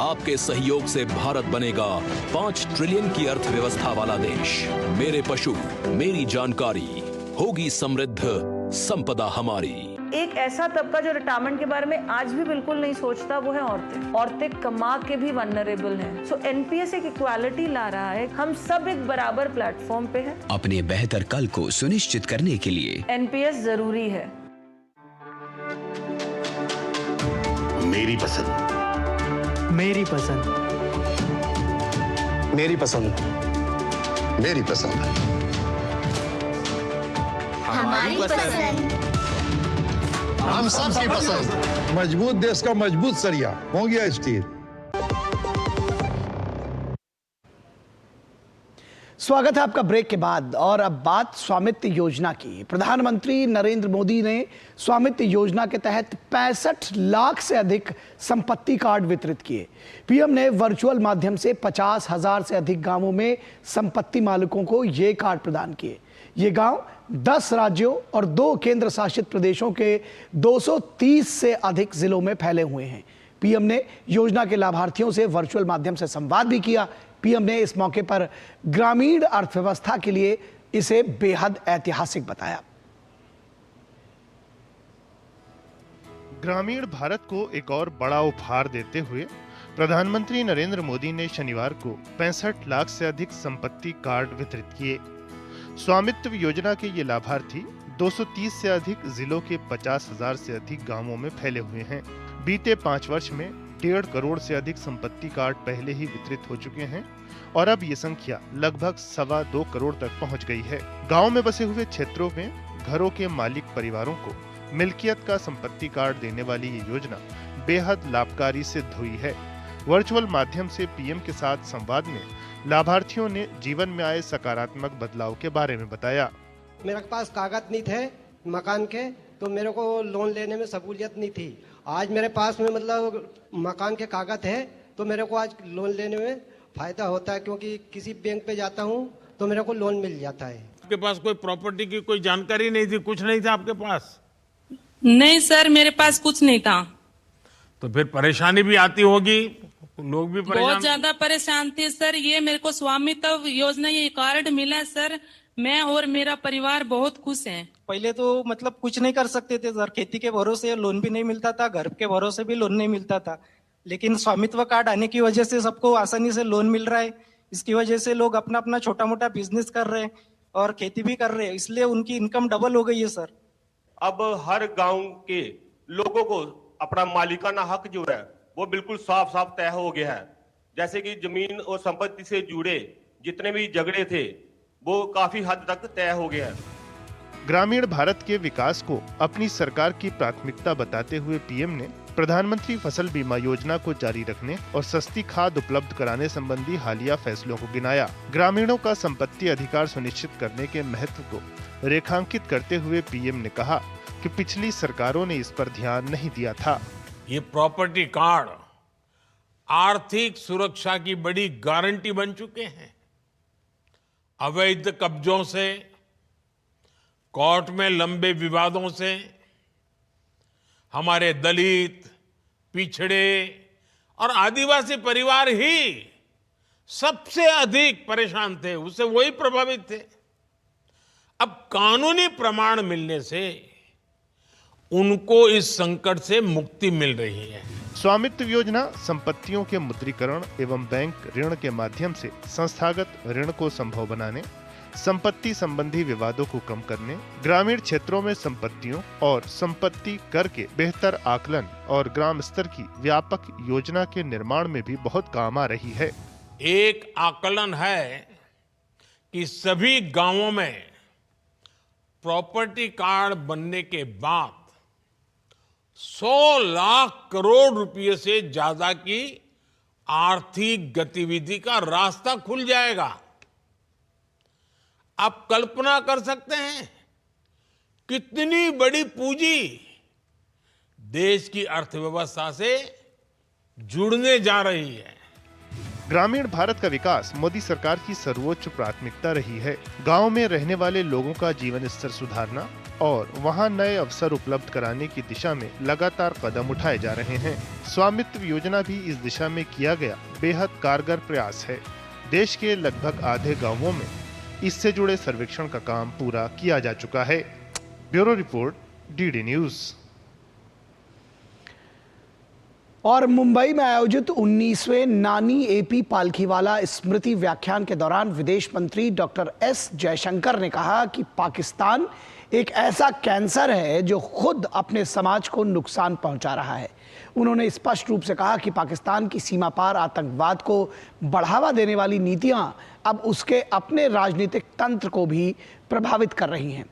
आपके सहयोग से भारत बनेगा 5 ट्रिलियन की अर्थव्यवस्था वाला देश। मेरे पशु मेरी जानकारी, होगी समृद्ध संपदा हमारी। एक ऐसा तबका जो रिटायरमेंट के बारे में आज भी बिल्कुल नहीं सोचता, वो है औरतें। औरतें कमा के भी वल्नरेबल हैं। सो एनपीएस एक इक्वालिटी ला रहा है, हम सब एक बराबर प्लेटफॉर्म पे हैं। अपने बेहतर कल को सुनिश्चित करने के लिए एनपीएस जरूरी है। मेरी पसंद, मेरी पसंद, मेरी पसंद, मेरी पसंद, हमारी पसंद, हम सबकी पसंद। मजबूत देश का मजबूत सरिया हो गया स्टील। स्वागत है आपका ब्रेक के बाद। और अब बात स्वामित्व योजना की। प्रधानमंत्री नरेंद्र मोदी ने स्वामित्व योजना के तहत 65 लाख से अधिक संपत्ति कार्ड वितरित किए। पीएम ने वर्चुअल माध्यम से 50,000 से अधिक गांवों में संपत्ति मालिकों को ये कार्ड प्रदान किए। ये गांव 10 राज्यों और 2 केंद्र शासित प्रदेशों के 230 से अधिक जिलों में फैले हुए हैं। पीएम ने योजना के लाभार्थियों से वर्चुअल माध्यम से संवाद भी किया। पीएम ने इस मौके पर ग्रामीण अर्थव्यवस्था के लिए इसे बेहद ऐतिहासिक बताया। ग्रामीण भारत को एक और बड़ा उपहार देते हुए प्रधानमंत्री नरेंद्र मोदी ने शनिवार को 65 लाख से अधिक संपत्ति कार्ड वितरित किए। स्वामित्व योजना के ये लाभार्थी 230 से अधिक जिलों के 50,000 से अधिक गांवों में फैले हुए हैं। बीते 5 वर्ष में 1.5 करोड़ से अधिक संपत्ति कार्ड पहले ही वितरित हो चुके हैं और अब ये संख्या लगभग 2.25 करोड़ तक पहुंच गई है। गांव में बसे हुए क्षेत्रों में घरों के मालिक परिवारों को मिल्कियत का संपत्ति कार्ड देने वाली ये योजना बेहद लाभकारी सिद्ध हुई है। वर्चुअल माध्यम से पीएम के साथ संवाद में लाभार्थियों ने जीवन में आए सकारात्मक बदलाव के बारे में बताया। मेरे पास कागज नहीं थे मकान के, तो मेरे को लोन लेने में सहूलियत नहीं थी। आज मेरे पास में मतलब मकान के कागज है तो मेरे को आज लोन लेने में फायदा होता है, क्योंकि किसी बैंक पे जाता हूँ तो मेरे को लोन मिल जाता है। आपके पास कोई प्रॉपर्टी की कोई जानकारी नहीं थी, कुछ नहीं था आपके पास? नहीं सर, मेरे पास कुछ नहीं था। तो फिर परेशानी भी आती होगी, लोग भी परेशान? बहुत ज्यादा परेशान थे सर। ये मेरे को स्वामित्व योजना ये कार्ड मिला सर, मैं और मेरा परिवार बहुत खुश हैं। पहले तो मतलब कुछ नहीं कर सकते थे सर, खेती के भरोसे लोन भी नहीं मिलता था, घर के भरोसे भी लोन नहीं मिलता था। लेकिन स्वामित्व कार्ड आने की वजह से सबको आसानी से लोन मिल रहा है। इसकी वजह से लोग अपना अपना छोटा मोटा बिजनेस कर रहे हैं और खेती भी कर रहे हैं, इसलिए उनकी इनकम डबल हो गई है सर। अब हर गांव के लोगों को अपना मालिकाना हक जो है वो बिल्कुल साफ साफ तय हो गया है। जैसे कि जमीन और संपत्ति से जुड़े जितने भी झगड़े थे वो काफी हद तक तय हो गया है। ग्रामीण भारत के विकास को अपनी सरकार की प्राथमिकता बताते हुए पीएम ने प्रधानमंत्री फसल बीमा योजना को जारी रखने और सस्ती खाद उपलब्ध कराने संबंधी हालिया फैसलों को गिनाया। ग्रामीणों का संपत्ति अधिकार सुनिश्चित करने के महत्व को रेखांकित करते हुए पीएम ने कहा कि पिछली सरकारों ने इस पर ध्यान नहीं दिया था। ये प्रॉपर्टी कार्ड आर्थिक सुरक्षा की बड़ी गारंटी बन चुके हैं। अवैध कब्जों से, कोर्ट में लंबे विवादों से हमारे दलित, पिछड़े और आदिवासी परिवार ही सबसे अधिक परेशान थे, उससे वही प्रभावित थे। अब कानूनी प्रमाण मिलने से उनको इस संकट से मुक्ति मिल रही है। स्वामित्व योजना संपत्तियों के मुद्रीकरण एवं बैंक ऋण के माध्यम से संस्थागत ऋण को संभव बनाने, संपत्ति संबंधी विवादों को कम करने, ग्रामीण क्षेत्रों में संपत्तियों और संपत्ति कर के बेहतर आकलन और ग्राम स्तर की व्यापक योजना के निर्माण में भी बहुत काम आ रही है। एक आकलन है कि सभी गांवों में प्रॉपर्टी कार्ड बनने के बाद 100 लाख करोड़ रुपए से ज्यादा की आर्थिक गतिविधि का रास्ता खुल जाएगा। आप कल्पना कर सकते हैं कितनी बड़ी पूंजी देश की अर्थव्यवस्था से जुड़ने जा रही है। ग्रामीण भारत का विकास मोदी सरकार की सर्वोच्च प्राथमिकता रही है। गांव में रहने वाले लोगों का जीवन स्तर सुधारना और वहां नए अवसर उपलब्ध कराने की दिशा में लगातार कदम उठाए जा रहे हैं। स्वामित्व योजना भी इस दिशा में किया गया बेहद कारगर प्रयास है। देश के लगभग आधे गांवों में इससे जुड़े सर्वेक्षण का काम पूरा किया जा चुका है। Bureau report, DD news. और मुंबई में आयोजित 19वें नानी एपी पालखीवाला स्मृति व्याख्यान के दौरान विदेश मंत्री डॉक्टर एस जयशंकर ने कहा कि पाकिस्तान एक ऐसा कैंसर है जो खुद अपने समाज को नुकसान पहुंचा रहा है। उन्होंने स्पष्ट रूप से कहा कि पाकिस्तान की सीमा पार आतंकवाद को बढ़ावा देने वाली नीतियां अब उसके अपने राजनीतिक तंत्र को भी प्रभावित कर रही हैं।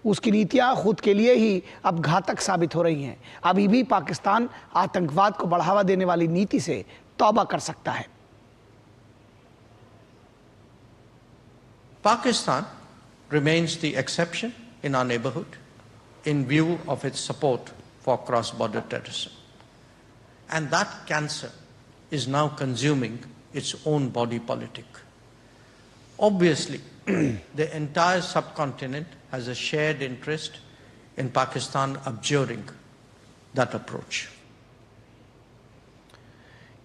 उसकी नीतियां खुद के लिए ही अब घातक साबित हो रही हैं। अभी भी पाकिस्तान आतंकवाद को बढ़ावा देने वाली नीति से तौबा कर सकता है। Pakistan remains the exception in our neighborhood in view of its support for cross-border terrorism. And that cancer is now consuming its own body politic. Obviously, the entire subcontinent has a shared interest in Pakistan abjuring that approach.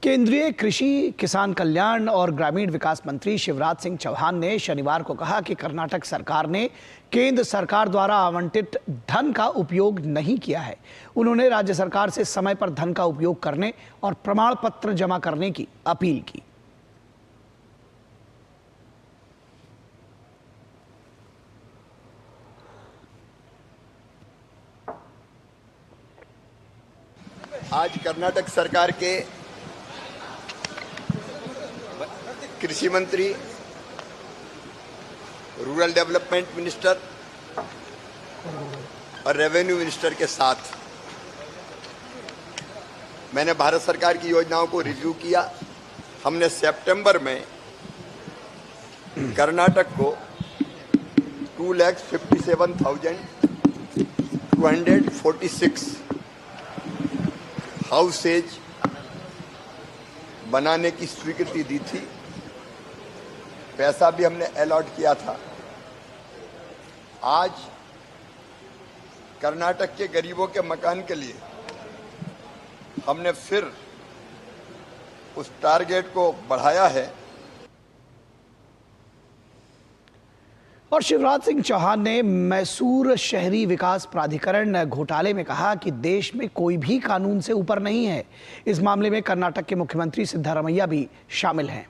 केंद्रीय कृषि, किसान कल्याण और ग्रामीण विकास मंत्री शिवराज सिंह चौहान ने शनिवार को कहा कि कर्नाटक सरकार ने केंद्र सरकार द्वारा आवंटित धन का उपयोग नहीं किया है। उन्होंने राज्य सरकार से समय पर धन का उपयोग करने और प्रमाण पत्र जमा करने की अपील की। आज कर्नाटक सरकार के कृषि मंत्री, रूरल डेवलपमेंट मिनिस्टर और रेवेन्यू मिनिस्टर के साथ मैंने भारत सरकार की योजनाओं को रिव्यू किया। हमने सितंबर में कर्नाटक को 2,57,246 हाउसेज बनाने की स्वीकृति दी थी। पैसा भी हमने अलॉट किया था। आज कर्नाटक के गरीबों के मकान के लिए हमने फिर उस टारगेट को बढ़ाया है। और शिवराज सिंह चौहान ने मैसूर शहरी विकास प्राधिकरण घोटाले में कहा कि देश में कोई भी कानून से ऊपर नहीं है। इस मामले में कर्नाटक के मुख्यमंत्री सिद्धारमैया भी शामिल हैं।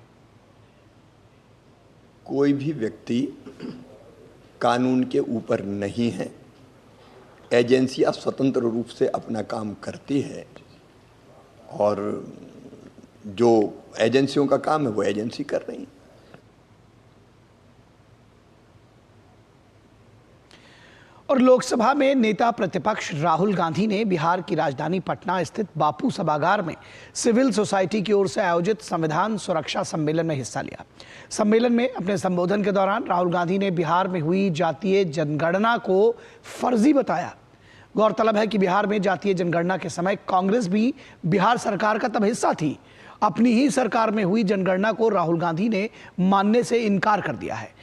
कोई भी व्यक्ति कानून के ऊपर नहीं है। एजेंसियां स्वतंत्र रूप से अपना काम करती है और जो एजेंसियों का काम है वो एजेंसी कर रही है। और लोकसभा में नेता प्रतिपक्ष राहुल गांधी ने बिहार की राजधानी पटना स्थित बापू सभागार में सिविल सोसाइटी की ओर से आयोजित संविधान सुरक्षा सम्मेलन में हिस्सा लिया। सम्मेलन में अपने संबोधन के दौरान राहुल गांधी ने बिहार में हुई जातीय जनगणना को फर्जी बताया। गौरतलब है कि बिहार में जातीय जनगणना के समय कांग्रेस भी बिहार सरकार का तब हिस्सा थी। अपनी ही सरकार में हुई जनगणना को राहुल गांधी ने मानने से इनकार कर दिया है।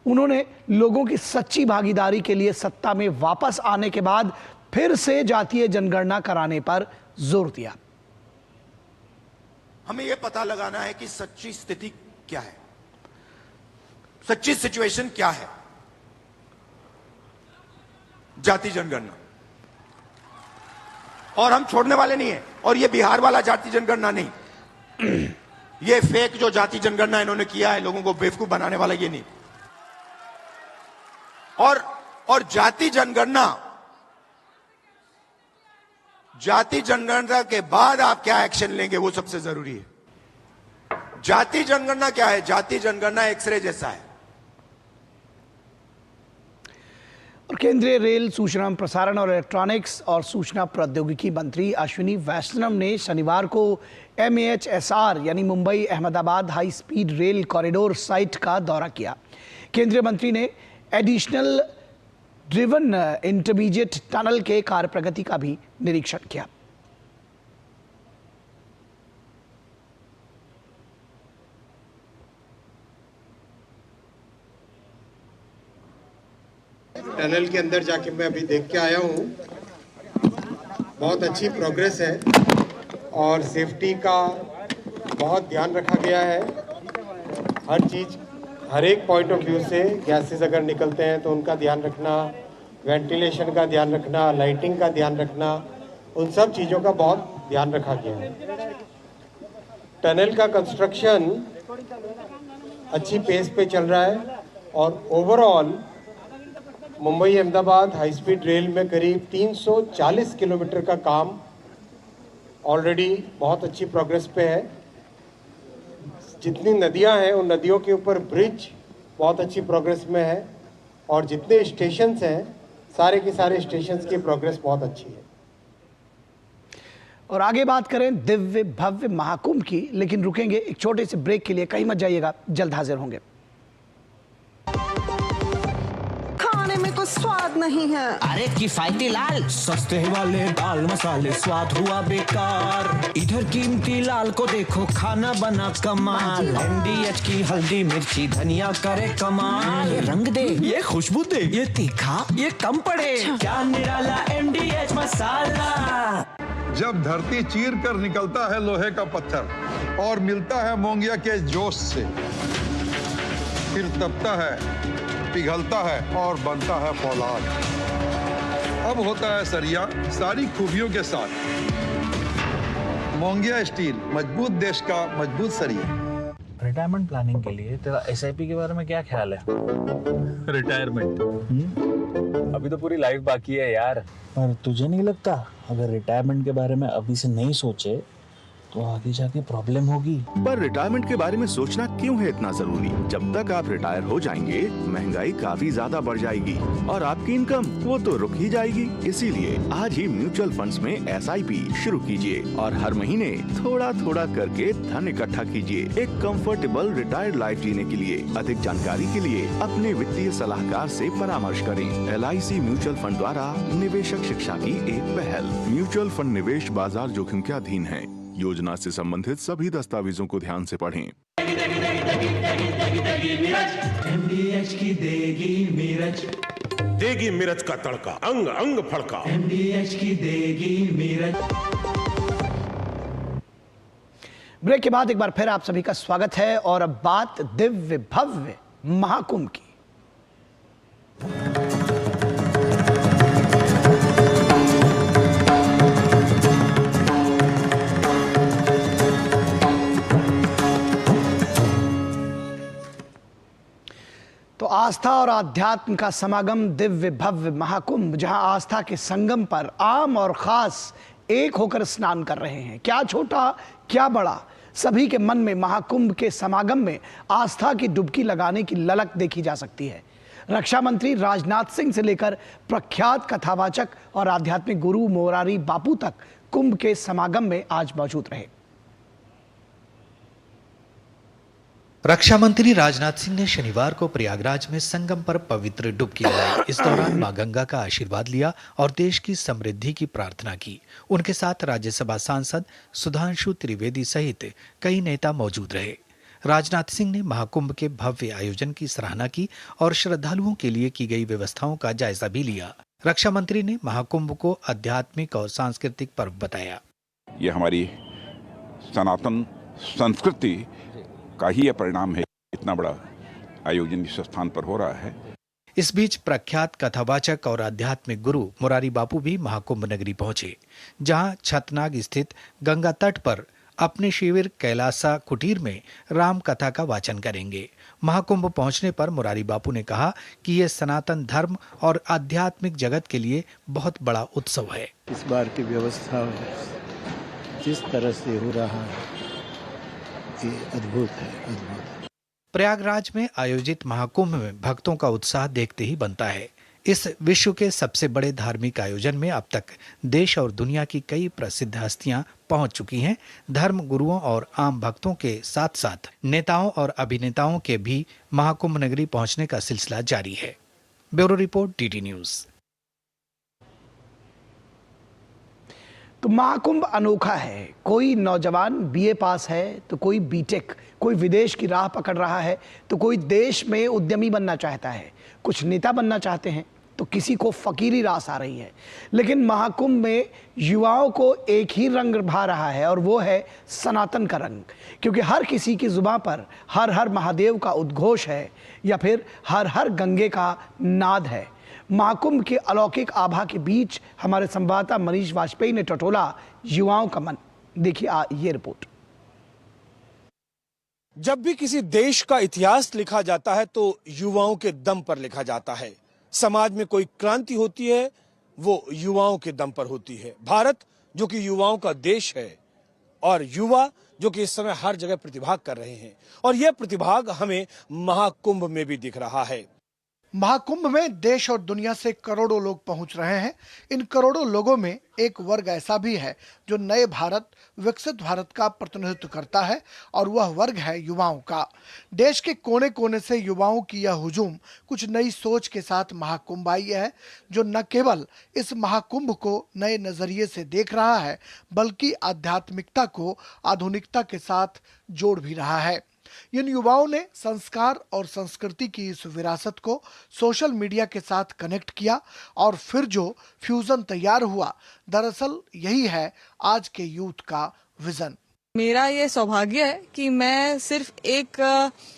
उन्होंने लोगों की सच्ची भागीदारी के लिए सत्ता में वापस आने के बाद फिर से जातीय जनगणना कराने पर जोर दिया। हमें यह पता लगाना है कि सच्ची स्थिति क्या है, सच्ची सिचुएशन क्या है। जाति जनगणना और हम छोड़ने वाले नहीं है। और ये बिहार वाला जाति जनगणना नहीं, ये फेक जो जाति जनगणना इन्होंने किया है लोगों को बेवकूफ बनाने वाला, ये नहीं। और जाति जनगणना के बाद आप क्या एक्शन लेंगे वो सबसे जरूरी है। जाति जनगणना क्या है? जाति जनगणना एक्सरे जैसा है। और केंद्रीय रेल, सूचना प्रसारण और इलेक्ट्रॉनिक्स और सूचना प्रौद्योगिकी मंत्री अश्विनी वैष्णव ने शनिवार को MAHSR यानी Mumbai Ahmedabad high speed rail corridor site का दौरा किया। केंद्रीय मंत्री ने एडिशनल ड्रिवन इंटरमीडिएट टनल के कार्य प्रगति का भी निरीक्षण किया। टनल के अंदर जाके मैं अभी देख के आया हूँ, बहुत अच्छी प्रोग्रेस है और सेफ्टी का बहुत ध्यान रखा गया है। हर चीज, हर एक पॉइंट ऑफ व्यू से गैसेस अगर निकलते हैं तो उनका ध्यान रखना, वेंटिलेशन का ध्यान रखना, लाइटिंग का ध्यान रखना, उन सब चीज़ों का बहुत ध्यान रखा गया है। टनल का कंस्ट्रक्शन अच्छी पेस पे चल रहा है और overall Mumbai Ahmedabad high speed rail में करीब 340 किलोमीटर का काम ऑलरेडी बहुत अच्छी प्रोग्रेस पे है। जितनी नदियां हैं उन नदियों के ऊपर ब्रिज बहुत अच्छी प्रोग्रेस में है और जितने स्टेशंस हैं सारे के सारे स्टेशंस की प्रोग्रेस बहुत अच्छी है। और आगे बात करें दिव्य भव्य महाकुंभ की, लेकिन रुकेंगे एक छोटे से ब्रेक के लिए। कहीं मत जाइएगा, जल्द हाजिर होंगे। खाने में कोई स्वाद नहीं है। अरे किफायती लाल, सस्ते वाले दाल मसाले स्वाद हुआ बेकार। इधर कीमती लाल को देखो, खाना बना कमाल। MDH की हल्दी मिर्ची धनिया करे कमाल। ये रंग दे, ये खुशबू दे, ये तीखा, ये कम पड़े। क्या निराला MDH मसाला। जब धरती चीर कर निकलता है लोहे का पत्थर और मिलता है मोंगिया के जोश से, फिर तपता है, पिघलता है और बनता है फौलाद। अब होता है सरिया सारी खूबियों के साथ। मोंगिया स्टील, मजबूत देश का मजबूत सरिया। रिटायरमेंट प्लानिंग के लिए तेरा SIP के बारे में क्या ख्याल है? रिटायरमेंट अभी तो पूरी लाइफ बाकी है यार। पर तुझे नहीं लगता अगर रिटायरमेंट के बारे में अभी से नहीं सोचे तो आगे जाके प्रॉब्लम होगी? पर रिटायरमेंट के बारे में सोचना क्यों है इतना जरूरी? जब तक आप रिटायर हो जाएंगे महंगाई काफी ज्यादा बढ़ जाएगी और आपकी इनकम वो तो रुक ही जाएगी। इसीलिए आज ही म्यूचुअल फंड्स में SIP शुरू कीजिए और हर महीने थोड़ा थोड़ा करके धन इकट्ठा कीजिए एक कंफर्टेबल रिटायर्ड लाइफ जीने के लिए। अधिक जानकारी के लिए अपने वित्तीय सलाहकार से परामर्श करें। LIC म्यूचुअल फंड द्वारा निवेशक शिक्षा की एक पहल। म्यूचुअल फंड निवेश बाजार जोखिम के अधीन है। योजना से संबंधित सभी दस्तावेजों को ध्यान से पढ़ें। MDH की देगी मीरज। देगी मिर्च का तड़का, अंग अंग फड़का। MDH की देगी मिर्च। ब्रेक के बाद एक बार फिर आप सभी का स्वागत है और अब बात दिव्य भव्य महाकुंभ की। तो आस्था और आध्यात्म का समागम दिव्य भव्य महाकुंभ, जहां आस्था के संगम पर आम और खास एक होकर स्नान कर रहे हैं। क्या छोटा क्या बड़ा, सभी के मन में महाकुंभ के समागम में आस्था की डुबकी लगाने की ललक देखी जा सकती है। रक्षा मंत्री राजनाथ सिंह से लेकर प्रख्यात कथावाचक और आध्यात्मिक गुरु मोरारी बापू तक कुंभ के समागम में आज मौजूद रहे। रक्षा मंत्री राजनाथ सिंह ने शनिवार को प्रयागराज में संगम पर पवित्र डुबकी लगाई। इस दौरान मां गंगा का आशीर्वाद लिया और देश की समृद्धि की प्रार्थना की। उनके साथ राज्यसभा सांसद सुधांशु त्रिवेदी सहित कई नेता मौजूद रहे। राजनाथ सिंह ने महाकुंभ के भव्य आयोजन की सराहना की और श्रद्धालुओं के लिए की गई व्यवस्थाओं का जायजा भी लिया। रक्षा मंत्री ने महाकुंभ को आध्यात्मिक और सांस्कृतिक पर्व बताया। ये हमारी सनातन संस्कृति का ही यह परिणाम है, इतना बड़ा आयोजन इस स्थान पर हो रहा है। इस बीच प्रख्यात कथावाचक और आध्यात्मिक गुरु मोरारी बापू भी महाकुंभ नगरी पहुंचे, जहां छतनाग स्थित गंगा तट पर अपने शिविर कैलासा कुटीर में राम कथा का वाचन करेंगे। महाकुंभ पहुंचने पर मोरारी बापू ने कहा कि यह सनातन धर्म और आध्यात्मिक जगत के लिए बहुत बड़ा उत्सव है। इस बार की व्यवस्था जिस तरह से हो रहा है, ये अद्भुत है, अद्भुत। प्रयागराज में आयोजित महाकुंभ में भक्तों का उत्साह देखते ही बनता है। इस विश्व के सबसे बड़े धार्मिक आयोजन में अब तक देश और दुनिया की कई प्रसिद्ध हस्तियां पहुंच चुकी हैं। धर्म गुरुओं और आम भक्तों के साथ साथ नेताओं और अभिनेताओं के भी महाकुंभ नगरी पहुंचने का सिलसिला जारी है। Bureau report, DD news. तो महाकुंभ अनोखा है। कोई नौजवान बीए पास है तो कोई बीटेक, कोई विदेश की राह पकड़ रहा है तो कोई देश में उद्यमी बनना चाहता है, कुछ नेता बनना चाहते हैं तो किसी को फकीरी रास आ रही है। लेकिन महाकुंभ में युवाओं को एक ही रंग भा रहा है और वो है सनातन का रंग, क्योंकि हर किसी की जुबान पर हर हर महादेव का उद्घोष है या फिर हर हर गंगे का नाद है। महाकुंभ के अलौकिक आभा के बीच हमारे संवाददाता मनीष वाजपेयी ने टटोला युवाओं का मन। देखिए ये रिपोर्ट। जब भी किसी देश का इतिहास लिखा जाता है तो युवाओं के दम पर लिखा जाता है। समाज में कोई क्रांति होती है वो युवाओं के दम पर होती है। भारत जो कि युवाओं का देश है और युवा जो कि इस समय हर जगह प्रतिभाग कर रहे हैं, और यह प्रतिभाग हमें महाकुंभ में भी दिख रहा है। महाकुंभ में देश और दुनिया से करोड़ों लोग पहुंच रहे हैं। इन करोड़ों लोगों में एक वर्ग ऐसा भी है जो नए भारत, विकसित भारत का प्रतिनिधित्व करता है और वह वर्ग है युवाओं का। देश के कोने कोने से युवाओं की यह हुजूम कुछ नई सोच के साथ महाकुंभ आई है, जो न केवल इस महाकुंभ को नए नजरिए से देख रहा है बल्कि आध्यात्मिकता को आधुनिकता के साथ जोड़ भी रहा है। इन युवाओं ने संस्कार और संस्कृति की इस विरासत को सोशल मीडिया के साथ कनेक्ट किया और फिर जो फ्यूजन तैयार हुआ, दरअसल यही है आज के यूथ का विजन। मेरा ये सौभाग्य है कि मैं सिर्फ एक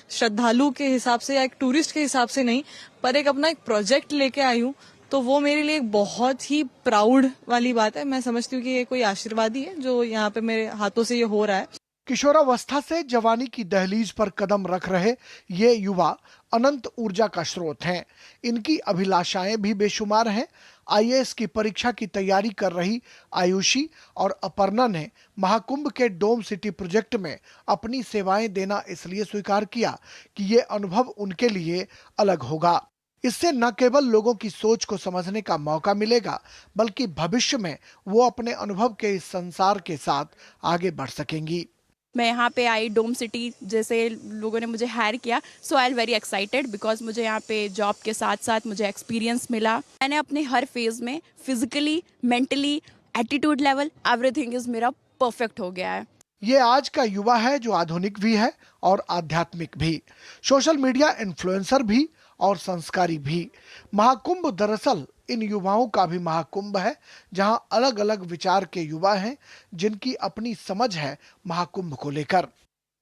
श्रद्धालु के हिसाब से या एक टूरिस्ट के हिसाब से नहीं, पर एक अपना एक प्रोजेक्ट लेके आई हूँ, तो वो मेरे लिए एक बहुत ही प्राउड वाली बात है। मैं समझती हूँ कि ये कोई आशीर्वाद ही है जो यहाँ पे मेरे हाथों से ये हो रहा है। किशोरावस्था से जवानी की दहलीज पर कदम रख रहे ये युवा अनंत ऊर्जा का स्रोत हैं। इनकी अभिलाषाएं भी बेशुमार हैं। आईएएस की परीक्षा की तैयारी कर रही आयुषी और अपर्णा ने महाकुंभ के डोम सिटी प्रोजेक्ट में अपनी सेवाएं देना इसलिए स्वीकार किया कि ये अनुभव उनके लिए अलग होगा। इससे न केवल लोगों की सोच को समझने का मौका मिलेगा बल्कि भविष्य में वो अपने अनुभव के इस संसार के साथ आगे बढ़ सकेंगी। मैं यहाँ पे आई, डोम सिटी जैसे लोगों ने मुझे हायर किया, so I am very excited because मुझे यहाँ पे जॉब के साथ साथ मुझे एक्सपीरियंस मिला। मैंने अपने हर फेज में physically, mentally, attitude level, everything is मेरा परफेक्ट हो गया है। ये आज का युवा है जो आधुनिक भी है और आध्यात्मिक भी, सोशल मीडिया इन्फ्लुएंसर भी और संस्कारी भी। महाकुंभ दरअसल इन युवाओं का भी महाकुंभ है, जहां अलग अलग विचार के युवा हैं, जिनकी अपनी समझ है महाकुंभ को लेकर।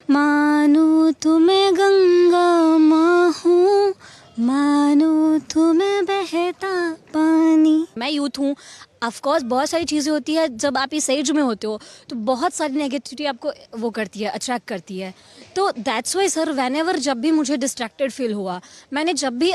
मानो तुम्हें गंगा माँ हूँ, मानो तुम्हें बहता पानी। मैं यूथ हूँ, ऑफ कोर्स बहुत सारी चीज़ें होती है, जब आप इस एज में होते हो तो बहुत सारी नेगेटिविटी आपको वो करती है, अट्रैक्ट करती है। तो दैट्स वाई सर, व्हेनेवर जब भी मुझे डिस्ट्रैक्टेड फील हुआ, मैंने जब भी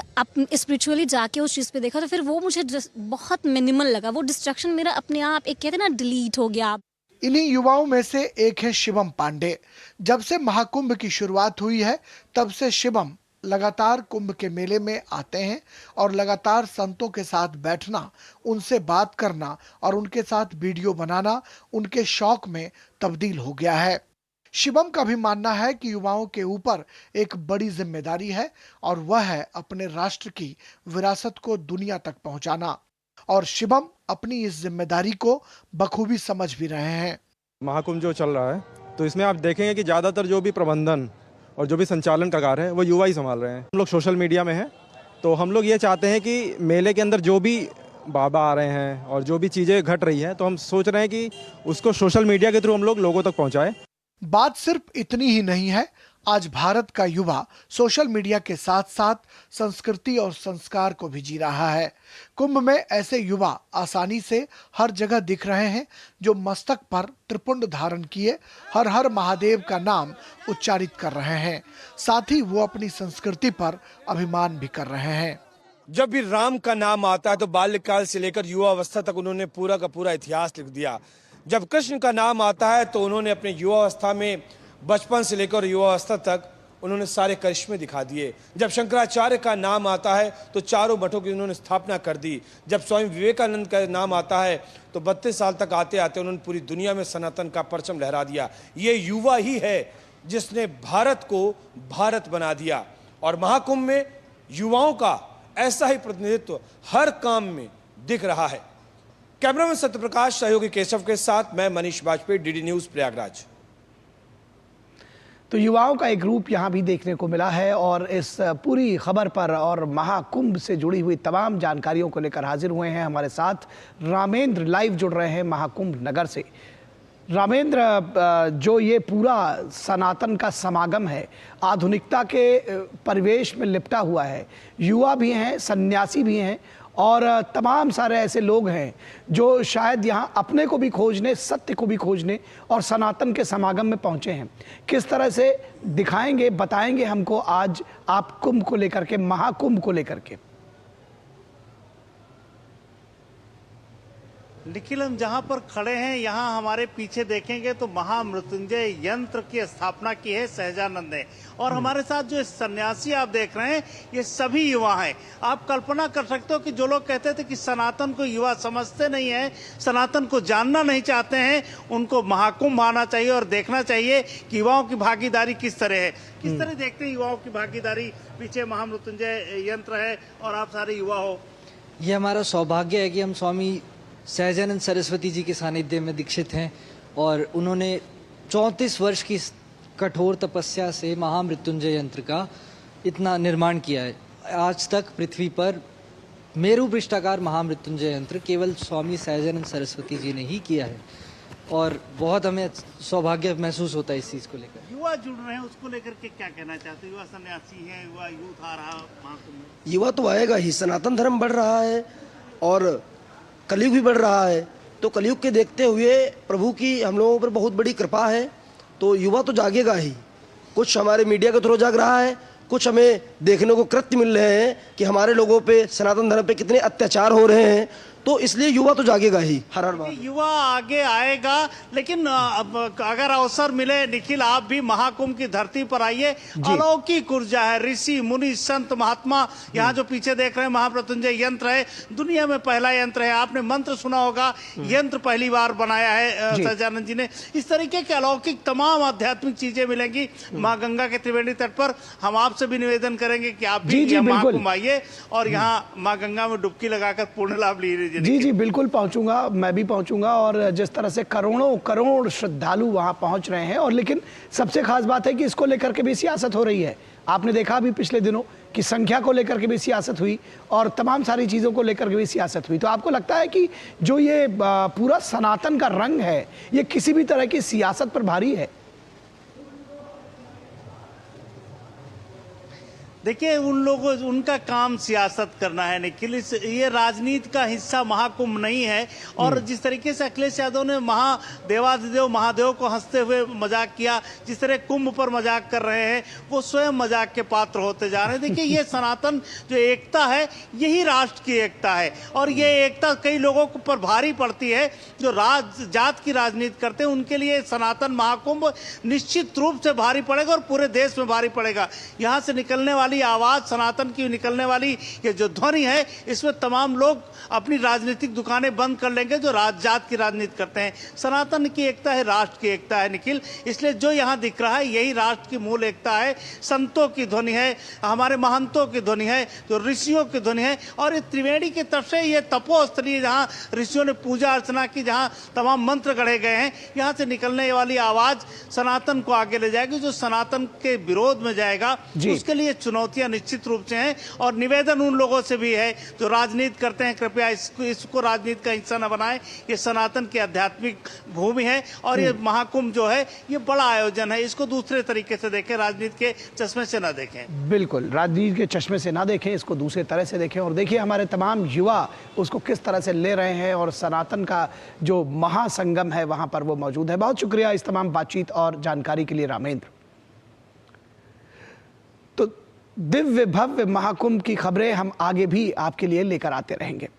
स्पिरिचुअली जाके उस चीज़ पे देखा, तो फिर वो मुझे बहुत मिनिमल लगा। वो डिस्ट्रैक्शन मेरा अपने आप एक कहते हैं ना डिलीट हो गया। इन्हीं युवाओं में से एक है शिवम पांडे। जब से महाकुंभ की शुरुआत हुई है, तब से शिवम लगातार कुंभ के मेले में आते हैं और लगातार संतों के साथ बैठना, उनसे बात करना और उनके साथ वीडियो बनाना उनके शौक में तब्दील हो गया है। शिवम का भी मानना है कि युवाओं के ऊपर एक बड़ी जिम्मेदारी है और वह है अपने राष्ट्र की विरासत को दुनिया तक पहुंचाना, और शिवम अपनी इस जिम्मेदारी को बखूबी समझ भी रहे हैं। महाकुंभ जो चल रहा है, तो इसमें आप देखेंगे कि ज़्यादातर जो भी प्रबंधन और जो भी संचालन का कार्य है वो युवा ही संभाल रहे हैं। हम लोग सोशल मीडिया में हैं, तो हम लोग ये चाहते हैं कि मेले के अंदर जो भी बाबा आ रहे हैं और जो भी चीज़ें घट रही हैं, तो हम सोच रहे हैं कि उसको सोशल मीडिया के थ्रू हम लोग लोगों तक पहुँचाएं। बात सिर्फ इतनी ही नहीं है। आज भारत का युवा सोशल मीडिया के साथ साथ संस्कृति और संस्कार को भी जी रहा है। कुंभ में ऐसे युवा आसानी से हर जगह दिख रहे हैं, जो मस्तक पर त्रिपुंड धारण किए हर हर महादेव का नाम उच्चारित कर रहे हैं। साथ ही वो अपनी संस्कृति पर अभिमान भी कर रहे हैं। जब भी राम का नाम आता है तो बाल्यकाल से लेकर युवा अवस्था तक उन्होंने पूरा का पूरा इतिहास लिख दिया। जब कृष्ण का नाम आता है तो उन्होंने अपने युवा अवस्था में, बचपन से लेकर युवा अवस्था तक उन्होंने सारे करिश्मे दिखा दिए। जब शंकराचार्य का नाम आता है तो चारों मठों की उन्होंने स्थापना कर दी। जब स्वामी विवेकानंद का नाम आता है तो 32 साल तक आते आते उन्होंने पूरी दुनिया में सनातन का परचम लहरा दिया। ये युवा ही है जिसने भारत को भारत बना दिया, और महाकुंभ में युवाओं का ऐसा ही प्रतिनिधित्व हर काम में दिख रहा है। कैमरामैन सत्यप्रकाश, सहयोगी केशव के साथ मैं मनीष वाजपेयी, डीडी न्यूज प्रयागराज। तो युवाओं का एक ग्रुप यहाँ भी देखने को मिला है, और इस पूरी खबर पर और महाकुंभ से जुड़ी हुई तमाम जानकारियों को लेकर हाजिर हुए हैं हमारे साथ रामेंद्र, लाइव जुड़ रहे हैं महाकुंभ नगर से। रामेंद्र, जो ये पूरा सनातन का समागम है, आधुनिकता के परिवेश में लिपटा हुआ है, युवा भी हैं, सन्यासी भी हैं और तमाम सारे ऐसे लोग हैं जो शायद यहाँ अपने को भी खोजने, सत्य को भी खोजने और सनातन के समागम में पहुँचे हैं। किस तरह से दिखाएंगे, बताएंगे हमको आज आप कुंभ को लेकर के, महाकुंभ को लेकर के? निखिल, हम जहां पर खड़े हैं यहाँ हमारे पीछे देखेंगे तो महामृत्युंजय यंत्र की स्थापना की है सहजानंद ने, और हमारे साथ जो सन्यासी आप देख रहे हैं ये सभी युवा हैं। आप कल्पना कर सकते हो कि जो लोग कहते थे कि सनातन को युवा समझते नहीं है, सनातन को जानना नहीं चाहते हैं, उनको महाकुंभ आना चाहिए और देखना चाहिए कि युवाओं की भागीदारी किस तरह है। किस तरह देखते हैं युवाओं की भागीदारी? पीछे महामृत्युंजय यंत्र है और आप सारे युवा हो। ये हमारा सौभाग्य है कि हम स्वामी सहजानंद सरस्वती जी के सानिध्य में दीक्षित हैं, और उन्होंने 34 वर्ष की कठोर तपस्या से महामृत्युंजय यंत्र का इतना निर्माण किया है। आज तक पृथ्वी पर मेरु पृष्ठाकार महामृत्युंजय यंत्र केवल स्वामी सहजानंद सरस्वती जी ने ही किया है, और बहुत हमें सौभाग्य महसूस होता है इस चीज़ को लेकर। युवा जुड़ रहे हैं, उसको लेकर के क्या कहना चाहते हैं? युवा सन्यासी हैं, युवा यूथ आ रहा महाकुंभ। युवा तो आएगा ही, सनातन धर्म बढ़ रहा है और कलयुग भी बढ़ रहा है, तो कलयुग के देखते हुए प्रभु की हम लोगों पर बहुत बड़ी कृपा है, तो युवा तो जागेगा ही। कुछ हमारे मीडिया के थ्रू जाग रहा है, कुछ हमें देखने को कृत्य मिल रहे हैं कि हमारे लोगों पे, सनातन धर्म पे कितने अत्याचार हो रहे हैं, तो इसलिए युवा तो जागेगा ही हर बार। युवा आगे आएगा, लेकिन अगर अवसर मिले निखिल, आप भी महाकुंभ की धरती पर आइए। अलौकिक ऊर्जा है, ऋषि मुनि संत महात्मा, यहाँ जो पीछे देख रहे हैं महामृत्युंजय यंत्र है, दुनिया में पहला यंत्र है। आपने मंत्र सुना होगा, यंत्र पहली बार बनाया है सहजानंद जी ने। इस तरीके के अलौकिक तमाम आध्यात्मिक चीजें मिलेंगी माँ गंगा के त्रिवेणी तट पर। हम आपसे भी निवेदन करेंगे कि आप भी महाकुंभ आइए और यहाँ माँ गंगा में डुबकी लगाकर पुण्य लाभ लीजिए। जी, बिल्कुल पहुंचूंगा, मैं भी पहुंचूंगा, और जिस तरह से करोड़ों करोड़ श्रद्धालु वहां पहुंच रहे हैं। और लेकिन सबसे खास बात है कि इसको लेकर के भी सियासत हो रही है। आपने देखा भी पिछले दिनों कि संख्या को लेकर के भी सियासत हुई और तमाम सारी चीज़ों को लेकर के भी सियासत हुई। तो आपको लगता है कि जो ये पूरा सनातन का रंग है ये किसी भी तरह की सियासत पर भारी है? देखिए, उन लोगों उनका काम सियासत करना है निखिल, ये राजनीति का हिस्सा महाकुंभ नहीं है। और जिस तरीके से अखिलेश यादव ने देवाधिदेव महादेव को हंसते हुए मजाक किया, जिस तरह कुंभ पर मजाक कर रहे हैं, वो स्वयं मजाक के पात्र होते जा रहे हैं। देखिए, ये सनातन जो एकता है यही राष्ट्र की एकता है। और ये एकता कई लोगों पर भारी पड़ती है जो जात की राजनीति करते हैं, उनके लिए सनातन महाकुंभ निश्चित रूप से भारी पड़ेगा और पूरे देश में भारी पड़ेगा। यहाँ से निकलने वाली आवाज, सनातन की निकलने वाली ये जो ध्वनि है, इसमें तमाम लोग अपनी राजनीतिक दुकानें बंद कर लेंगे जो जात की राजनीति करते हैं। सनातन की एकता है, राष्ट्र की एकता है निखिल। इसलिए जो यहाँ दिख रहा है यही राष्ट्र की मूल एकता है। संतों की ध्वनि है, हमारे महंतों की ध्वनि है, जो ऋषियों की ध्वनि है। और ये त्रिवेणी की तरफ से ये तपोस्थली जहाँ ऋषियों ने पूजा अर्चना की, जहाँ तमाम मंत्र गढ़े गए हैं, यहाँ से निकलने वाली आवाज सनातन को आगे ले जाएगी। जो सनातन के विरोध में जाएगा उसके लिए चुनौतियां निश्चित रूप से हैं। और निवेदन उन लोगों से भी है जो राजनीति करते हैं, कृपया इसको राजनीति का हिस्सा न बनाएं। ये सनातन की आध्यात्मिक भूमि है और ये महाकुंभ जो है ये बड़ा आयोजन है, इसको दूसरे तरीके से देखें, राजनीति के चश्मे से ना देखें। बिल्कुल, राजनीति के चश्मे से ना देखें, इसको दूसरे तरह से देखें। और देखिए हमारे तमाम युवा उसको किस तरह से ले रहे हैं और सनातन का जो महासंगम है वहां पर वो मौजूद है। बहुत शुक्रिया इस तमाम बातचीत और जानकारी के लिए रामेंद्र। तो दिव्य भव्य महाकुंभ की खबरें हम आगे भी आपके लिए लेकर आते रहेंगे।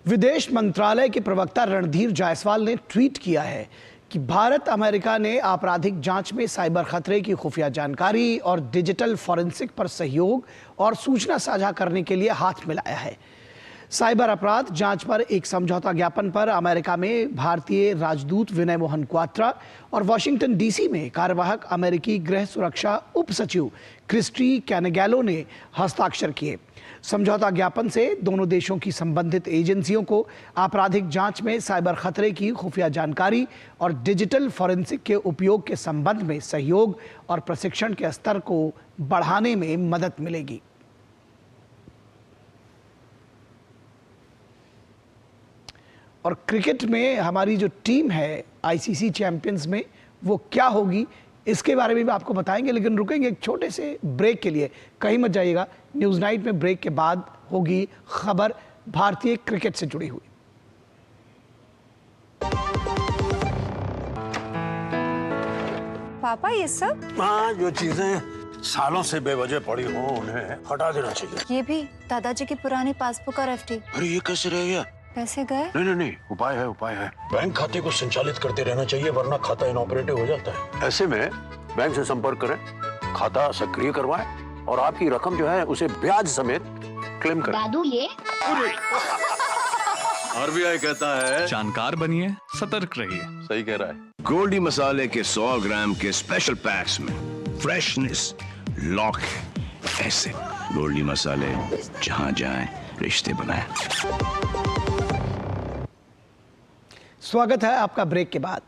विदेश मंत्रालय के प्रवक्ता रणधीर जायसवाल ने ट्वीट किया है कि भारत अमेरिका ने आपराधिक जांच में साइबर खतरे की खुफिया जानकारी और डिजिटल फॉरेंसिक पर सहयोग और सूचना साझा करने के लिए हाथ मिलाया है। साइबर अपराध जांच पर एक समझौता ज्ञापन पर अमेरिका में भारतीय राजदूत विनय मोहन क्वात्रा और वॉशिंगटन डीसी में कार्यवाहक अमेरिकी गृह सुरक्षा उप सचिव क्रिस्टी कैनेगैलो ने हस्ताक्षर किए। समझौता ज्ञापन से दोनों देशों की संबंधित एजेंसियों को आपराधिक जांच में साइबर खतरे की खुफिया जानकारी और डिजिटल फॉरेंसिक के उपयोग के संबंध में सहयोग और प्रशिक्षण के स्तर को बढ़ाने में मदद मिलेगी। और क्रिकेट में हमारी जो टीम है आईसीसी चैंपियंस में वो क्या होगी इसके बारे में भी आपको बताएंगे, लेकिन रुकेंगे एक छोटे से ब्रेक के लिए। कहीं मत जाइएगा, न्यूज़ नाइट में ब्रेक के बाद होगी खबर भारतीय क्रिकेट से जुड़ी हुई। पापा ये सब? हाँ, जो चीजें सालों से बेवजह पड़ी हो उन्हें हटा देना चाहिए। ये भी दादाजी की पुरानी पासबुक और एफडी। अरे ये कैसे रह गया? पैसे गए? नहीं, उपाय है। बैंक खाते को संचालित करते रहना चाहिए वरना खाता इनऑपरेटिव हो जाता है। ऐसे में बैंक से संपर्क करें, खाता सक्रिय करवाएं और आपकी रकम जो है उसे ब्याज समेत क्लेम करें। दादू ये आरबीआई कहता है जानकार बनिए, सतर्क रहिए। सही कह रहा है। गोल्डी मसाले के 100 ग्राम के स्पेशल पैक्स में फ्रेशनेस लॉक है। ऐसे गोल्डी मसाले जहां जाएं रिश्ते बनाएं। स्वागत है आपका ब्रेक के बाद।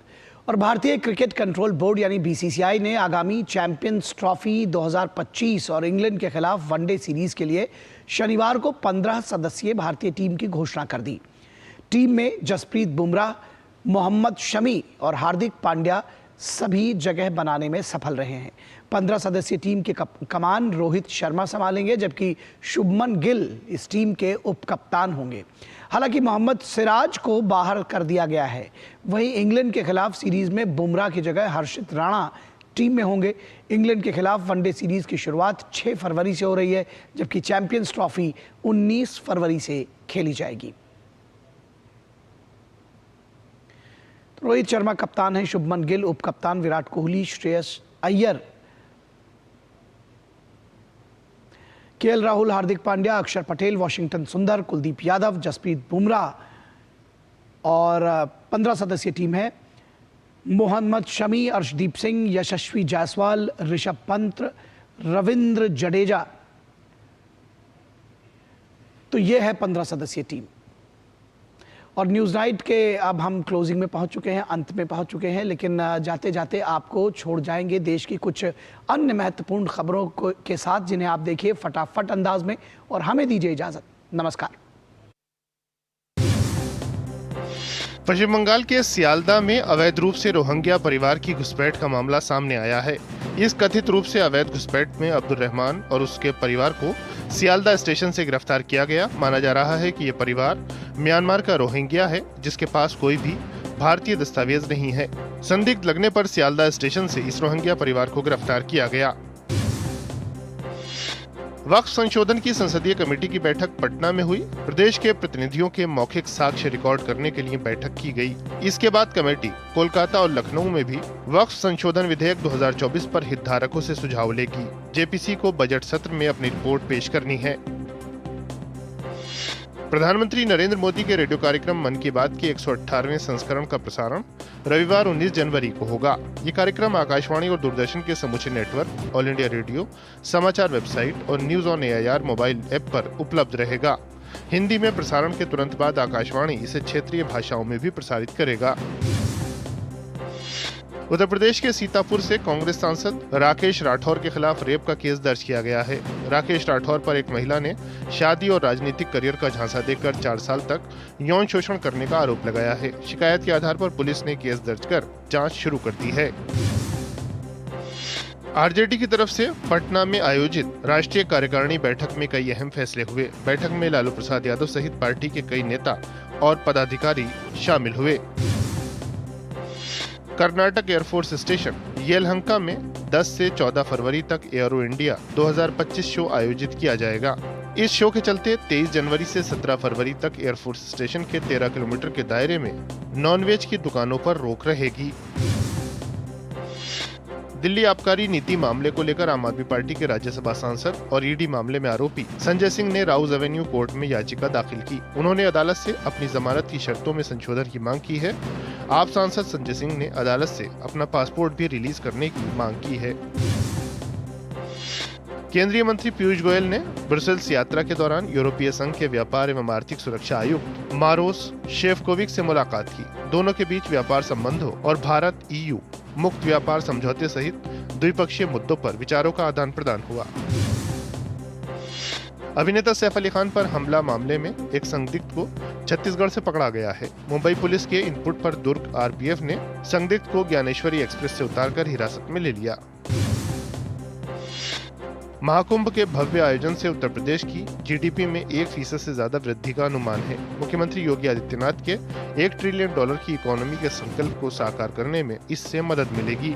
और भारतीय क्रिकेट कंट्रोल बोर्ड यानी बीसीसीआई ने आगामी चैंपियंस ट्रॉफी 2025 और इंग्लैंड के खिलाफ वनडे सीरीज के लिए शनिवार को 15 सदस्यीय भारतीय टीम की घोषणा कर दी। टीम में जसप्रीत बुमराह, मोहम्मद शमी और हार्दिक पांड्या सभी जगह बनाने में सफल रहे हैं। 15 सदस्यीय टीम के कमान रोहित शर्मा संभालेंगे, जबकि शुभमन गिल इस टीम के उप कप्तान होंगे। हालांकि मोहम्मद सिराज को बाहर कर दिया गया है। वहीं इंग्लैंड के खिलाफ सीरीज में बुमराह की जगह हर्षित राणा टीम में होंगे। इंग्लैंड के खिलाफ वनडे सीरीज की शुरुआत 6 फरवरी से हो रही है, जबकि चैंपियंस ट्रॉफी 19 फरवरी से खेली जाएगी। रोहित शर्मा कप्तान है, शुभमन गिल उप कप्तान, विराट कोहली, श्रेयस अय्यर, केएल राहुल, हार्दिक पांड्या, अक्षर पटेल, वॉशिंगटन सुंदर, कुलदीप यादव, जसप्रीत बुमराह। और 15 सदस्यीय टीम है। मोहम्मद शमी, अर्शदीप सिंह, यशस्वी जायसवाल, ऋषभ पंत, रविंद्र जडेजा, तो ये है 15 सदस्यीय टीम। और न्यूज़ नाइट के अब हम क्लोजिंग में पहुंच चुके हैं, अंत में पहुंच चुके हैं, लेकिन जाते जाते आपको छोड़ जाएंगे देश की कुछ अन्य महत्वपूर्ण खबरों के साथ, जिन्हें आप देखिए फटाफट अंदाज में, और हमें दीजिए इजाज़त। नमस्कार। पश्चिम बंगाल के सियालदा में अवैध रूप से रोहिंग्या परिवार की घुसपैठ का मामला सामने आया है। इस कथित रूप से अवैध घुसपैठ में अब्दुल रहमान और उसके परिवार को सियालदा स्टेशन से गिरफ्तार किया गया। माना जा रहा है कि ये परिवार म्यांमार का रोहिंग्या है, जिसके पास कोई भी भारतीय दस्तावेज नहीं है। संदिग्ध लगने पर सियालदा स्टेशन से इस रोहिंग्या परिवार को गिरफ्तार किया गया। वक्फ संशोधन की संसदीय कमेटी की बैठक पटना में हुई। प्रदेश के प्रतिनिधियों के मौखिक साक्ष्य रिकॉर्ड करने के लिए बैठक की गई। इसके बाद कमेटी कोलकाता और लखनऊ में भी वक्फ संशोधन विधेयक 2024 पर हितधारकों से सुझाव लेगी। जेपीसी को बजट सत्र में अपनी रिपोर्ट पेश करनी है। प्रधानमंत्री नरेंद्र मोदी के रेडियो कार्यक्रम मन की बात के 118वें संस्करण का प्रसारण रविवार 19 जनवरी को होगा। ये कार्यक्रम आकाशवाणी और दूरदर्शन के समूचे नेटवर्क, ऑल इंडिया रेडियो, समाचार वेबसाइट और news on AIR mobile app पर उपलब्ध रहेगा। हिंदी में प्रसारण के तुरंत बाद आकाशवाणी इसे क्षेत्रीय भाषाओं में भी प्रसारित करेगा। उत्तर प्रदेश के सीतापुर से कांग्रेस सांसद राकेश राठौर के खिलाफ रेप का केस दर्ज किया गया है। राकेश राठौर पर एक महिला ने शादी और राजनीतिक करियर का झांसा देकर 4 साल तक यौन शोषण करने का आरोप लगाया है। शिकायत के आधार पर पुलिस ने केस दर्ज कर जांच शुरू कर दी है। आरजेडी की तरफ से पटना में आयोजित राष्ट्रीय कार्यकारिणी बैठक में कई अहम फैसले हुए। बैठक में लालू प्रसाद यादव सहित पार्टी के कई नेता और पदाधिकारी शामिल हुए। कर्नाटक एयरफोर्स स्टेशन येलहंका में 10 से 14 फरवरी तक एयरो इंडिया 2025 शो आयोजित किया जाएगा। इस शो के चलते 23 जनवरी से 17 फरवरी तक एयरफोर्स स्टेशन के 13 किलोमीटर के दायरे में नॉनवेज की दुकानों पर रोक रहेगी। दिल्ली आबकारी नीति मामले को लेकर आम आदमी पार्टी के राज्यसभा सांसद और ईडी मामले में आरोपी संजय सिंह ने राउज एवेन्यू कोर्ट में याचिका दाखिल की। उन्होंने अदालत से अपनी जमानत की शर्तों में संशोधन की मांग की है। आप सांसद संजय सिंह ने अदालत से अपना पासपोर्ट भी रिलीज करने की मांग की है। केंद्रीय मंत्री पीयूष गोयल ने ब्रुसेल्स यात्रा के दौरान यूरोपीय संघ के व्यापार एवं आर्थिक सुरक्षा आयुक्त मारोस शेफकोविक से मुलाकात की। दोनों के बीच व्यापार संबंधों और भारत EU मुक्त व्यापार समझौते सहित द्विपक्षीय मुद्दों पर विचारों का आदान प्रदान हुआ। अभिनेता सैफ अली खान पर हमला मामले में एक संदिग्ध को छत्तीसगढ़ से पकड़ा गया है। मुंबई पुलिस के इनपुट पर दुर्ग RPF ने संदिग्ध को ज्ञानेश्वरी एक्सप्रेस से उतारकर हिरासत में ले लिया। महाकुंभ के भव्य आयोजन से उत्तर प्रदेश की GDP में 1% से ज्यादा वृद्धि का अनुमान है। मुख्यमंत्री योगी आदित्यनाथ के $1 ट्रिलियन की इकोनॉमी के संकल्प को साकार करने में इससे मदद मिलेगी।